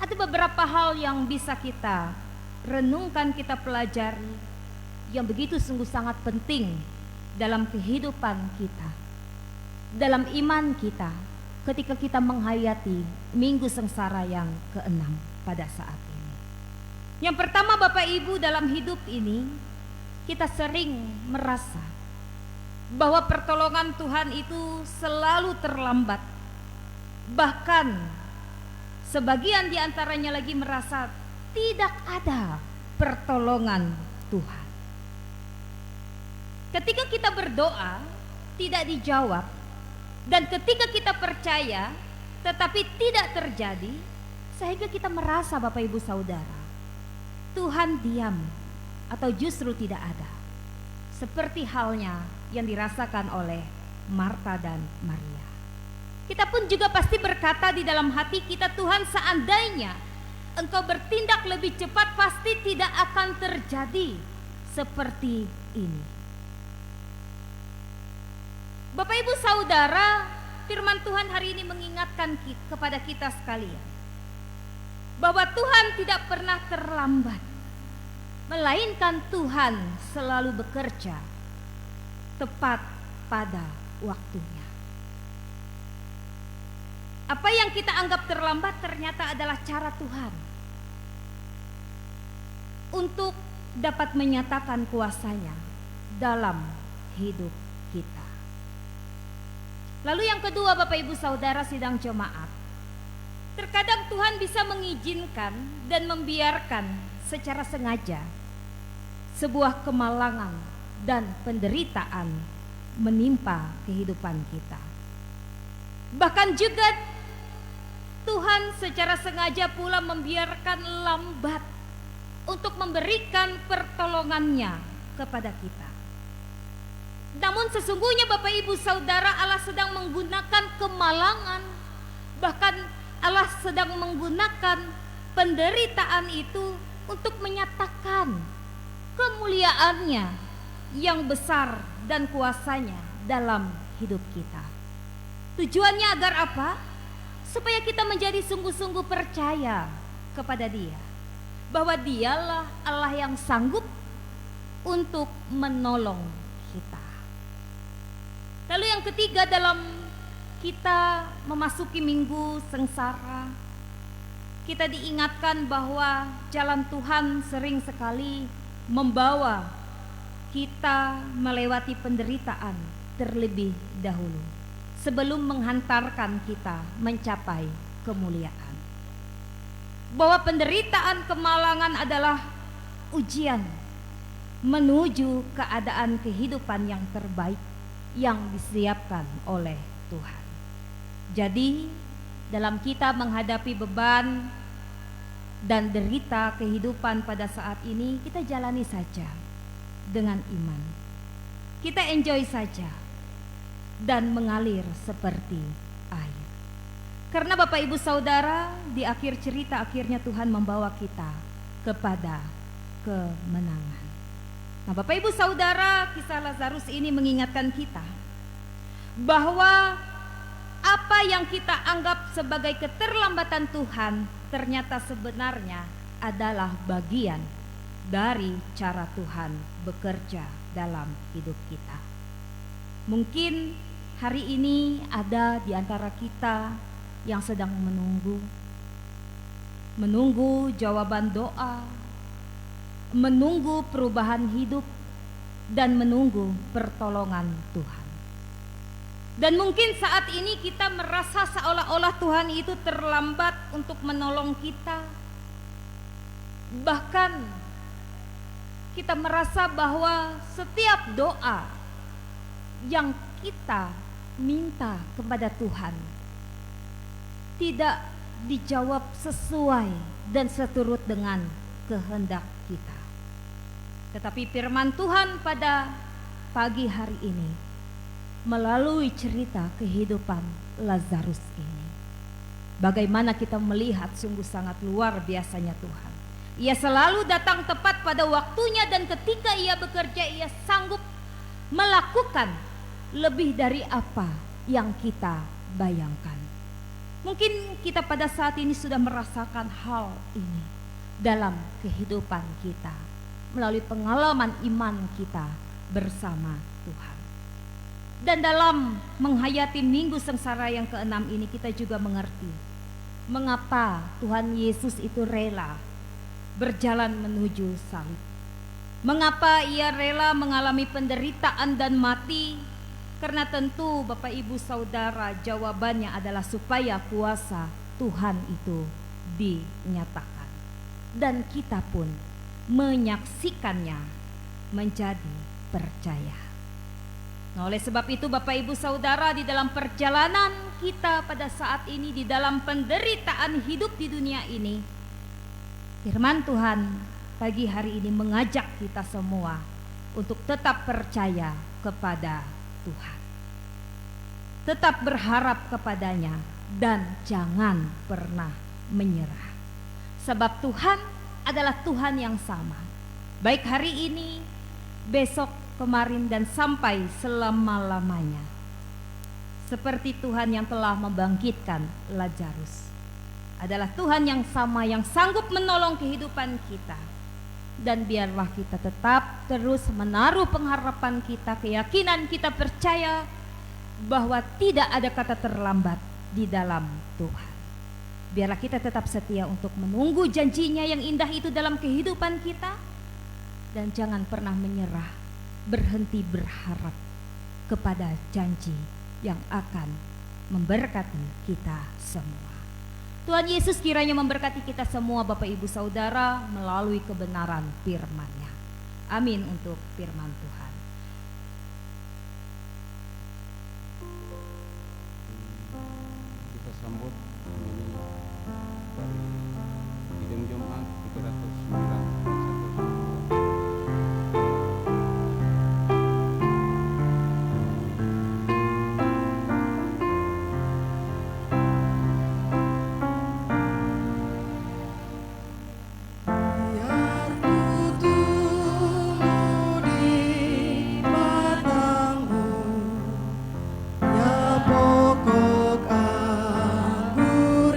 ada beberapa hal yang bisa kita renungkan, kita pelajari, yang begitu sungguh sangat penting dalam kehidupan kita, dalam iman kita, ketika kita menghayati minggu sengsara yang ke-6 pada saat ini. Yang pertama Bapak Ibu, dalam hidup ini kita sering merasa bahwa pertolongan Tuhan itu selalu terlambat. Bahkan sebagian di antaranya lagi merasa tidak ada pertolongan Tuhan. Ketika kita berdoa tidak dijawab, dan ketika kita percaya tetapi tidak terjadi, sehingga kita merasa Bapak Ibu Saudara, Tuhan diam atau justru tidak ada. Seperti halnya yang dirasakan oleh Marta dan Maria. Kita pun juga pasti berkata di dalam hati kita, "Tuhan, seandainya Engkau bertindak lebih cepat, pasti tidak akan terjadi seperti ini." Bapak Ibu Saudara, firman Tuhan hari ini mengingatkan kepada kita sekalian bahwa Tuhan tidak pernah terlambat, melainkan Tuhan selalu bekerja tepat pada waktunya. Apa yang kita anggap terlambat ternyata adalah cara Tuhan untuk dapat menyatakan kuasanya dalam hidup kita. Lalu yang kedua Bapak Ibu Saudara sidang jemaat, terkadang Tuhan bisa mengizinkan dan membiarkan secara sengaja sebuah kemalangan dan penderitaan menimpa kehidupan kita. Bahkan juga Tuhan secara sengaja pula membiarkan lambat untuk memberikan pertolongannya kepada kita. Namun sesungguhnya Bapak Ibu Saudara, Allah sedang menggunakan kemalangan, bahkan Allah sedang menggunakan penderitaan itu untuk menyatakan kemuliaannya yang besar dan kuasanya dalam hidup kita. Tujuannya agar apa? Supaya kita menjadi sungguh-sungguh percaya kepada Dia, bahwa Dialah Allah yang sanggup untuk menolong kita. Lalu yang ketiga, dalam kita memasuki minggu sengsara, kita diingatkan bahwa jalan Tuhan sering sekali membawa kita melewati penderitaan terlebih dahulu sebelum menghantarkan kita mencapai kemuliaan. Bahwa penderitaan kemalangan adalah ujian menuju keadaan kehidupan yang terbaik yang disiapkan oleh Tuhan. Jadi dalam kita menghadapi beban dan derita kehidupan pada saat ini, kita jalani saja dengan iman. Kita enjoy saja dan mengalir seperti air. Karena Bapak Ibu Saudara, di akhir cerita akhirnya Tuhan membawa kita kepada kemenangan. Nah, Bapak Ibu Saudara, kisah Lazarus ini mengingatkan kita bahwa apa yang kita anggap sebagai keterlambatan Tuhan ternyata sebenarnya adalah bagian dari cara Tuhan bekerja dalam hidup kita. Mungkin hari ini ada di antara kita yang sedang menunggu jawaban doa, menunggu perubahan hidup, dan menunggu pertolongan Tuhan. Dan mungkin saat ini kita merasa seolah-olah Tuhan itu terlambat untuk menolong kita. Bahkan kita merasa bahwa setiap doa yang kita minta kepada Tuhan tidak dijawab sesuai dan seturut dengan kehendak kita. Tetapi firman Tuhan pada pagi hari ini melalui cerita kehidupan Lazarus ini, bagaimana kita melihat sungguh sangat luar biasanya Tuhan. Ia selalu datang tepat pada waktunya, dan ketika ia bekerja, ia sanggup melakukan lebih dari apa yang kita bayangkan. Mungkin kita pada saat ini sudah merasakan hal ini dalam kehidupan kita melalui pengalaman iman kita bersama Tuhan. Dan dalam menghayati minggu sengsara yang ke-6 ini, kita juga mengerti mengapa Tuhan Yesus itu rela berjalan menuju salib. Mengapa ia rela mengalami penderitaan dan mati? Karena tentu Bapak Ibu Saudara, jawabannya adalah supaya kuasa Tuhan itu dinyatakan, dan kita pun menyaksikannya menjadi percaya. Nah, oleh sebab itu Bapak Ibu Saudara, di dalam perjalanan kita pada saat ini, di dalam penderitaan hidup di dunia ini, firman Tuhan pagi hari ini mengajak kita semua untuk tetap percaya kepada Tuhan, tetap berharap kepadanya, dan jangan pernah menyerah. Sebab Tuhan adalah Tuhan yang sama, baik hari ini, besok, kemarin, dan sampai selama-lamanya. Seperti Tuhan yang telah membangkitkan Lazarus, adalah Tuhan yang sama yang sanggup menolong kehidupan kita. Dan biarlah kita tetap terus menaruh pengharapan kita, keyakinan kita, percaya bahwa tidak ada kata terlambat di dalam Tuhan. Biarlah kita tetap setia untuk menunggu janjinya yang indah itu dalam kehidupan kita, dan jangan pernah menyerah, berhenti berharap kepada janji yang akan memberkati kita semua. Tuhan Yesus kiranya memberkati kita semua Bapak Ibu Saudara melalui kebenaran firman-Nya. Amin untuk firman Tuhan. Kita sambut ini dari Kidung Jumat 309. Pokok anggur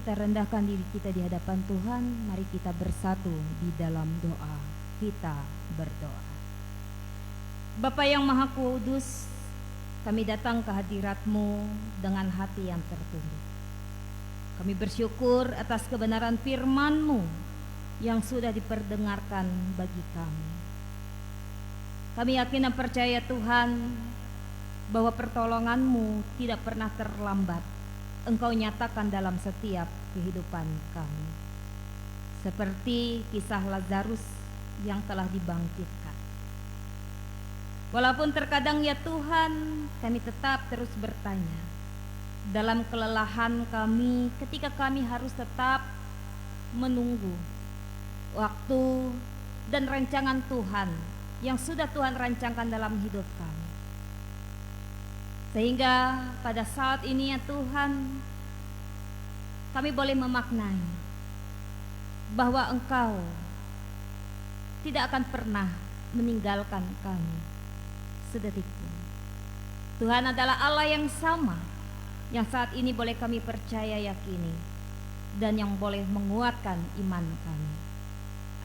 kita rendahkan diri kita di hadapan Tuhan, mari kita bersatu di dalam doa. Kita berdoa. Bapa yang Maha Kudus, kami datang ke hadirat-Mu dengan hati yang tertunduk. Kami bersyukur atas kebenaran firman-Mu yang sudah diperdengarkan bagi kami. Kami yakin dan percaya Tuhan bahwa pertolongan-Mu tidak pernah terlambat. Engkau nyatakan dalam setiap kehidupan kami. Seperti kisah Lazarus yang telah dibangkitkan. Walaupun terkadang ya Tuhan, kami tetap terus bertanya. Dalam kelelahan kami, ketika kami harus tetap menunggu waktu dan rancangan Tuhan yang sudah Tuhan rancangkan dalam hidup kami. Sehingga pada saat ini ya Tuhan, kami boleh memaknai bahwa Engkau tidak akan pernah meninggalkan kami sedetik pun. Tuhan adalah Allah yang sama, yang saat ini boleh kami percaya yakini, dan yang boleh menguatkan iman kami.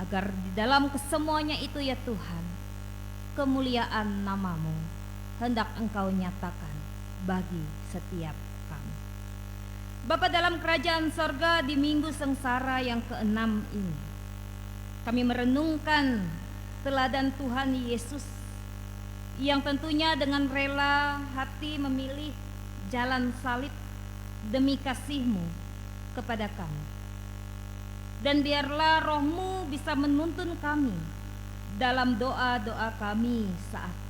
Agar di dalam kesemuanya itu ya Tuhan, kemuliaan nama-Mu hendak Engkau nyatakan bagi setiap kami. Bapa dalam kerajaan sorga, di minggu sengsara yang ke-6 ini, kami merenungkan teladan Tuhan Yesus yang tentunya dengan rela hati memilih jalan salib demi kasih-Mu kepada kami. Dan biarlah Roh-Mu bisa menuntun kami dalam doa-doa kami saat ini.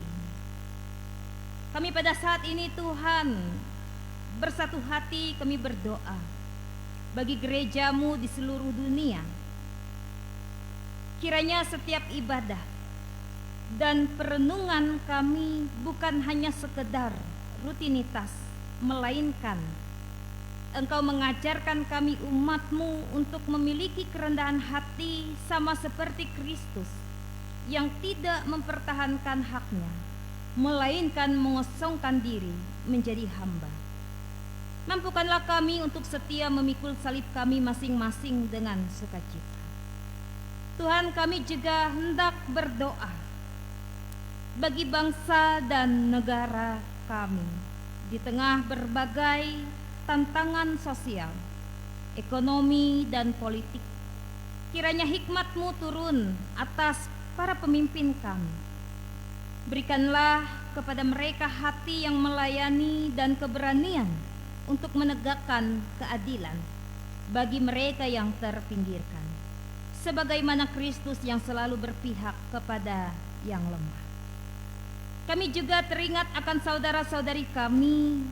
Kami pada saat ini Tuhan bersatu hati kami berdoa bagi gereja-Mu di seluruh dunia. Kiranya setiap ibadah dan perenungan kami bukan hanya sekedar rutinitas, melainkan Engkau mengajarkan kami umat-Mu untuk memiliki kerendahan hati sama seperti Kristus yang tidak mempertahankan haknya, melainkan mengosongkan diri menjadi hamba. Mampukanlah kami untuk setia memikul salib kami masing-masing dengan sukacita. Tuhan, kami juga hendak berdoa bagi bangsa dan negara kami di tengah berbagai tantangan sosial, ekonomi, dan politik. Kiranya hikmat-Mu turun atas para pemimpin kami. Berikanlah kepada mereka hati yang melayani dan keberanian untuk menegakkan keadilan bagi mereka yang terpinggirkan, sebagaimana Kristus yang selalu berpihak kepada yang lemah. Kami juga teringat akan saudara-saudari kami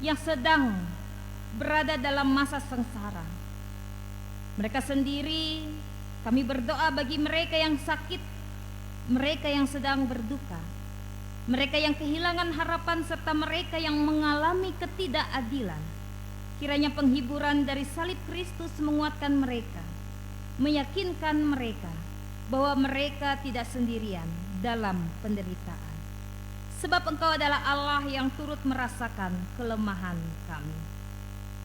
yang sedang berada dalam masa sengsara. Mereka sendiri, kami berdoa bagi mereka yang sakit, mereka yang sedang berduka, mereka yang kehilangan harapan, serta mereka yang mengalami ketidakadilan. Kiranya penghiburan dari salib Kristus menguatkan mereka, meyakinkan mereka bahwa mereka tidak sendirian dalam penderitaan. Sebab Engkau adalah Allah yang turut merasakan kelemahan kami.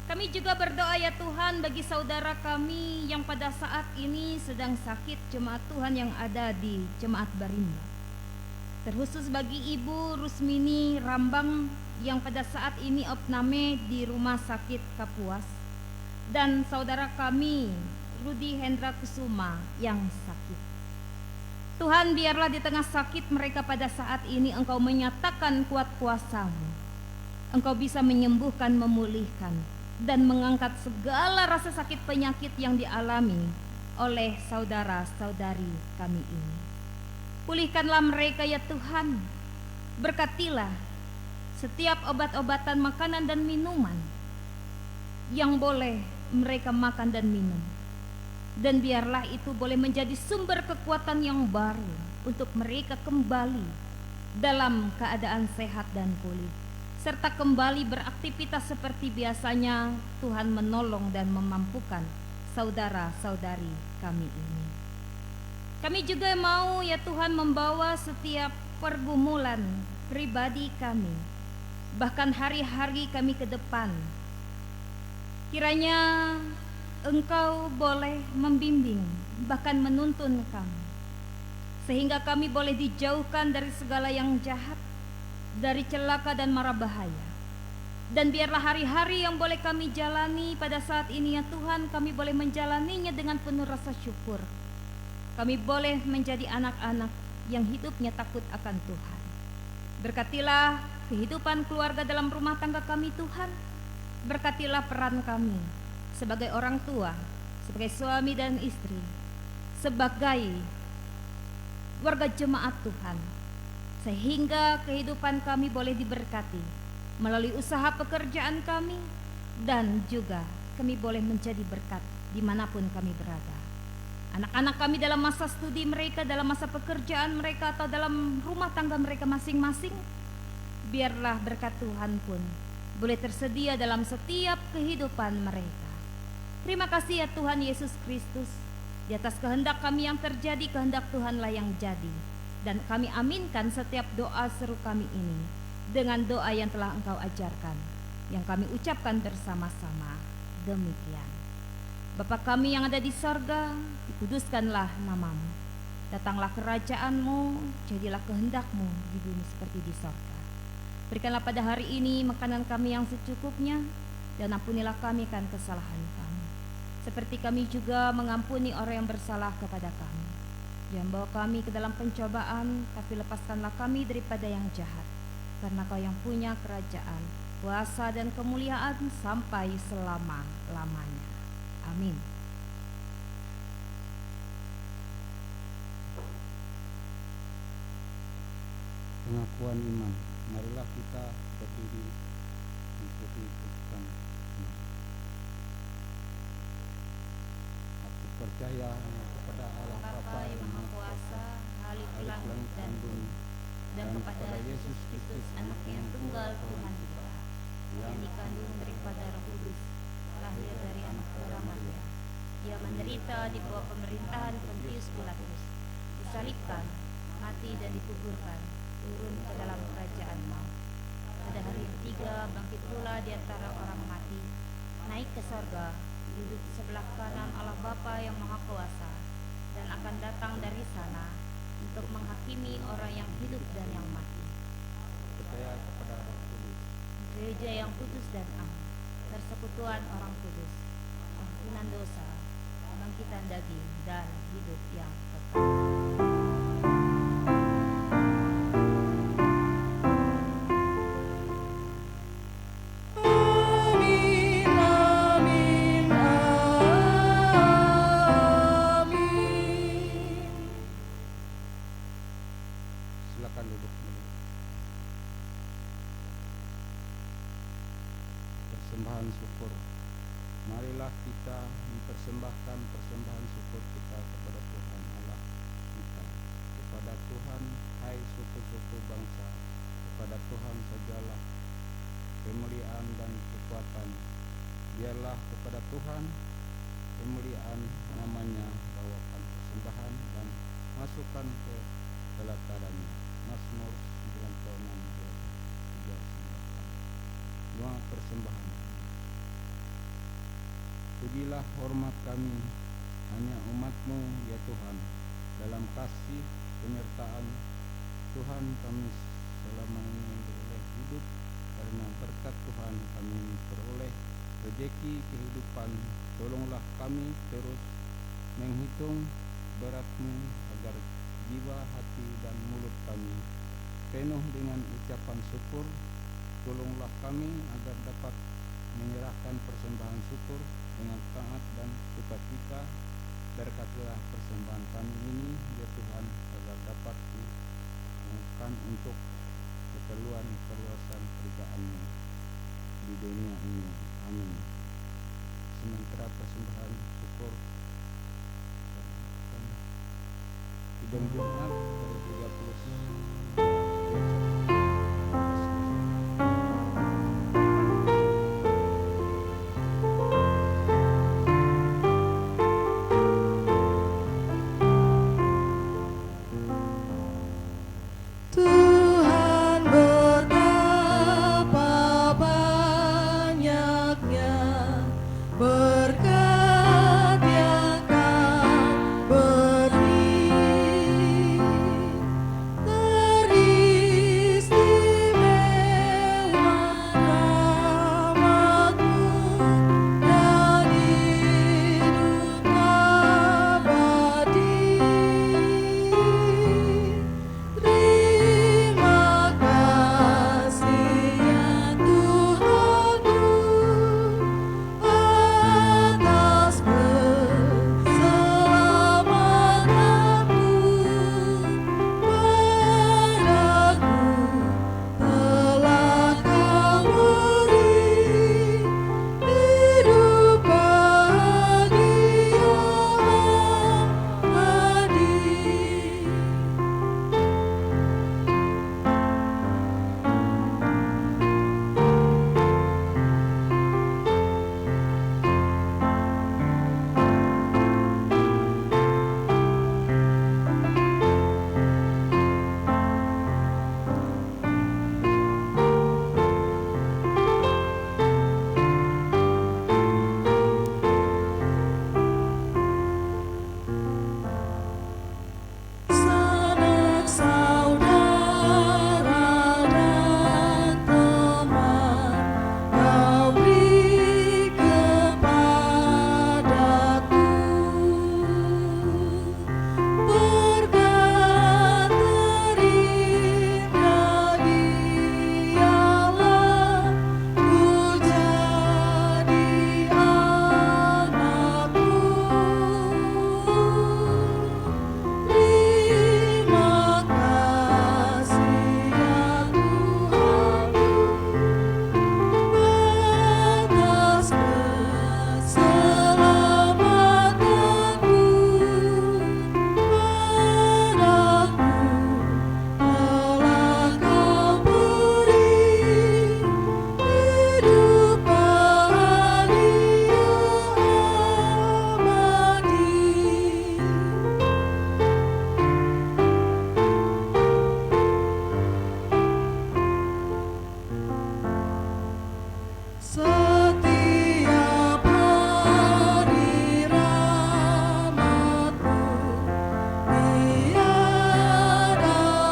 Kami juga berdoa ya Tuhan bagi saudara kami yang pada saat ini sedang sakit, jemaat Tuhan yang ada di Jemaat Barimba. Terkhusus bagi Ibu Rusmini Rambang yang pada saat ini opname di Rumah Sakit Kapuas, dan saudara kami Rudi Hendra Kusuma yang sakit. Tuhan, biarlah di tengah sakit mereka pada saat ini Engkau menyatakan kuat kuasa-Mu. Engkau bisa menyembuhkan, memulihkan, dan mengangkat segala rasa sakit penyakit yang dialami oleh saudara-saudari kami ini. Pulihkanlah mereka ya Tuhan. Berkatilah setiap obat-obatan, makanan, dan minuman yang boleh mereka makan dan minum. Dan biarlah itu boleh menjadi sumber kekuatan yang baru untuk mereka kembali dalam keadaan sehat dan pulih, serta kembali beraktivitas seperti biasanya. Tuhan menolong dan memampukan saudara-saudari kami ini. Kami juga mau ya Tuhan membawa setiap pergumulan pribadi kami, bahkan hari-hari kami ke depan, Kiranya Engkau boleh membimbing, bahkan menuntun kami, sehingga kami boleh dijauhkan dari segala yang jahat, dari celaka dan mara bahaya. Dan biarlah hari-hari yang boleh kami jalani pada saat ini ya Tuhan, kami boleh menjalaninya dengan penuh rasa syukur. Kami boleh menjadi anak-anak yang hidupnya takut akan Tuhan. Berkatilah kehidupan keluarga dalam rumah tangga kami Tuhan. Berkatilah peran kami sebagai orang tua, sebagai suami dan istri, sebagai warga jemaat Tuhan, sehingga kehidupan kami boleh diberkati melalui usaha pekerjaan kami, dan juga kami boleh menjadi berkat dimanapun kami berada. Anak-anak kami dalam masa studi mereka, dalam masa pekerjaan mereka, atau dalam rumah tangga mereka masing-masing, biarlah berkat Tuhan pun boleh tersedia dalam setiap kehidupan mereka. Terima kasih ya Tuhan Yesus Kristus, di atas kehendak kami yang terjadi, kehendak Tuhanlah yang jadi. Dan kami aminkan setiap doa seru kami ini dengan doa yang telah Engkau ajarkan, yang kami ucapkan bersama-sama. Demikian. Bapa kami yang ada di sorga, dikuduskanlah namamu. Datanglah kerajaan-Mu, jadilah kehendak-Mu di bumi seperti di sorga. Berikanlah pada hari ini makanan kami yang secukupnya, dan ampunilah kami kan kesalahan kami, seperti kami juga mengampuni orang yang bersalah kepada kami. Jangan bawa kami ke dalam pencobaan, tapi lepaskanlah kami daripada yang jahat. Karena Kau yang punya kerajaan, kuasa dan kemuliaan sampai selama-lamanya. Amin. Pengakuan iman. Marilah kita berdiri mengikuti putusan iman. Aku percaya kepada Allah Bapa yang Maha Kuasa, Khalik langit dan bumi, dan kepada Yesus Kristus Anaknya yang tunggal Tuhan kita, yang dikandung daripada Roh Kudus, lahir dari anak darah Maria. Dia menderita di bawah pemerintahan Pontius Pilatus, disalibkan, mati dan dikuburkan, turun ke dalam kerajaan maut. Pada hari ketiga bangkit pula di antara orang mati, naik ke sorga, duduk di sebelah kanan Allah Bapa yang Maha Kuasa, dan akan datang dari sana untuk menghakimi orang yang hidup dan yang mati. Percaya kepada Roh Kudus, gereja yang kudus dan am, persekutuan orang kudus, ampunan dosa, kebangkitan daging, dan hidup yang kekal. Silakan duduk dulu. Persembahan syukur. Marilah kita mempersembahkan persembahan syukur kita kepada Tuhan Allah kita, kepada Tuhan hai suku-suku bangsa, kepada Tuhan segala kemuliaan dan kekuatan. Biarlah kepada Tuhan kemuliaan namanya, bawakan persembahan dan masukkan ke teladannya. Mazmur 96 ayat 3. Doa persembahan. Pujilah hormat kami hanya umat-Mu ya Tuhan, dalam kasih penyertaan Tuhan kami selama ini beroleh hidup, karena berkat Tuhan kami beroleh rezeki kehidupan. Tolonglah kami terus menghitung berat-Mu agar jiwa, hati, dan mulut kami penuh dengan ucapan syukur. Tolonglah kami agar dapat menyerahkan persembahan syukur dengan taat dan sukacita. Berkatilah persembahan kami ini ya Tuhan, agar dapat digunakan untuk keperluan perluasan kerajaan-Mu di dunia ini. Amin. Sementara persembahan syukur Kidung Jumat dari 30. Tuhan betapa banyaknya Setiap hari rahmat-Mu tiada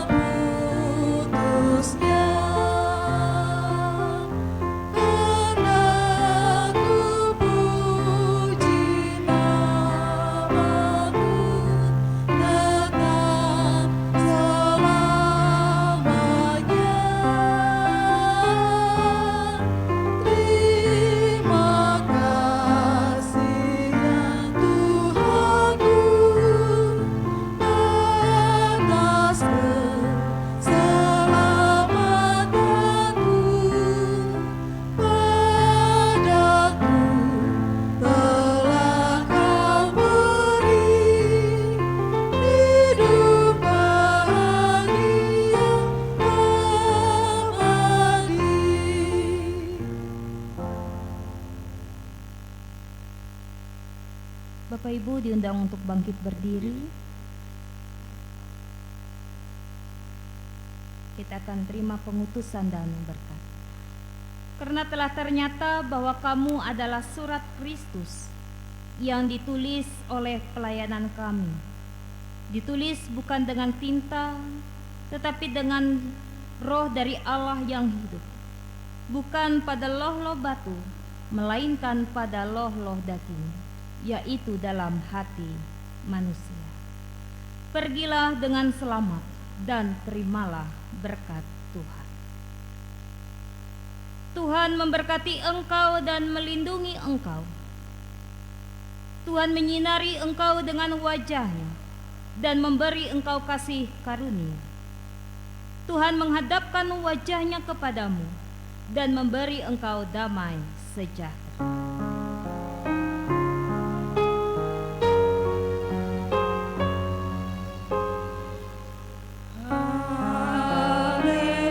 putusnya. Karena ku puji nama-Mu tetap selamanya. Terima kasih ya Tuhanku atas keselamatanmu. Padaku telah Kau beri hidup bahagia abadi. Bapak Ibu diundang untuk bangkit berdiri. Kita akan terima pengutusan dan berkat. Karena telah ternyata bahwa kamu adalah surat Kristus yang ditulis oleh pelayanan kami. Ditulis bukan dengan tinta, tetapi dengan roh dari Allah yang hidup. Bukan pada loh-loh batu, melainkan pada loh-loh daging, yaitu dalam hati manusia. Pergilah dengan selamat dan terimalah berkat Tuhan. Tuhan memberkati engkau dan melindungi engkau. Tuhan menyinari engkau dengan wajah-Nya dan memberi engkau kasih karunia. Tuhan menghadapkan wajah-Nya kepadamu dan memberi engkau damai sejahtera. Haleluya,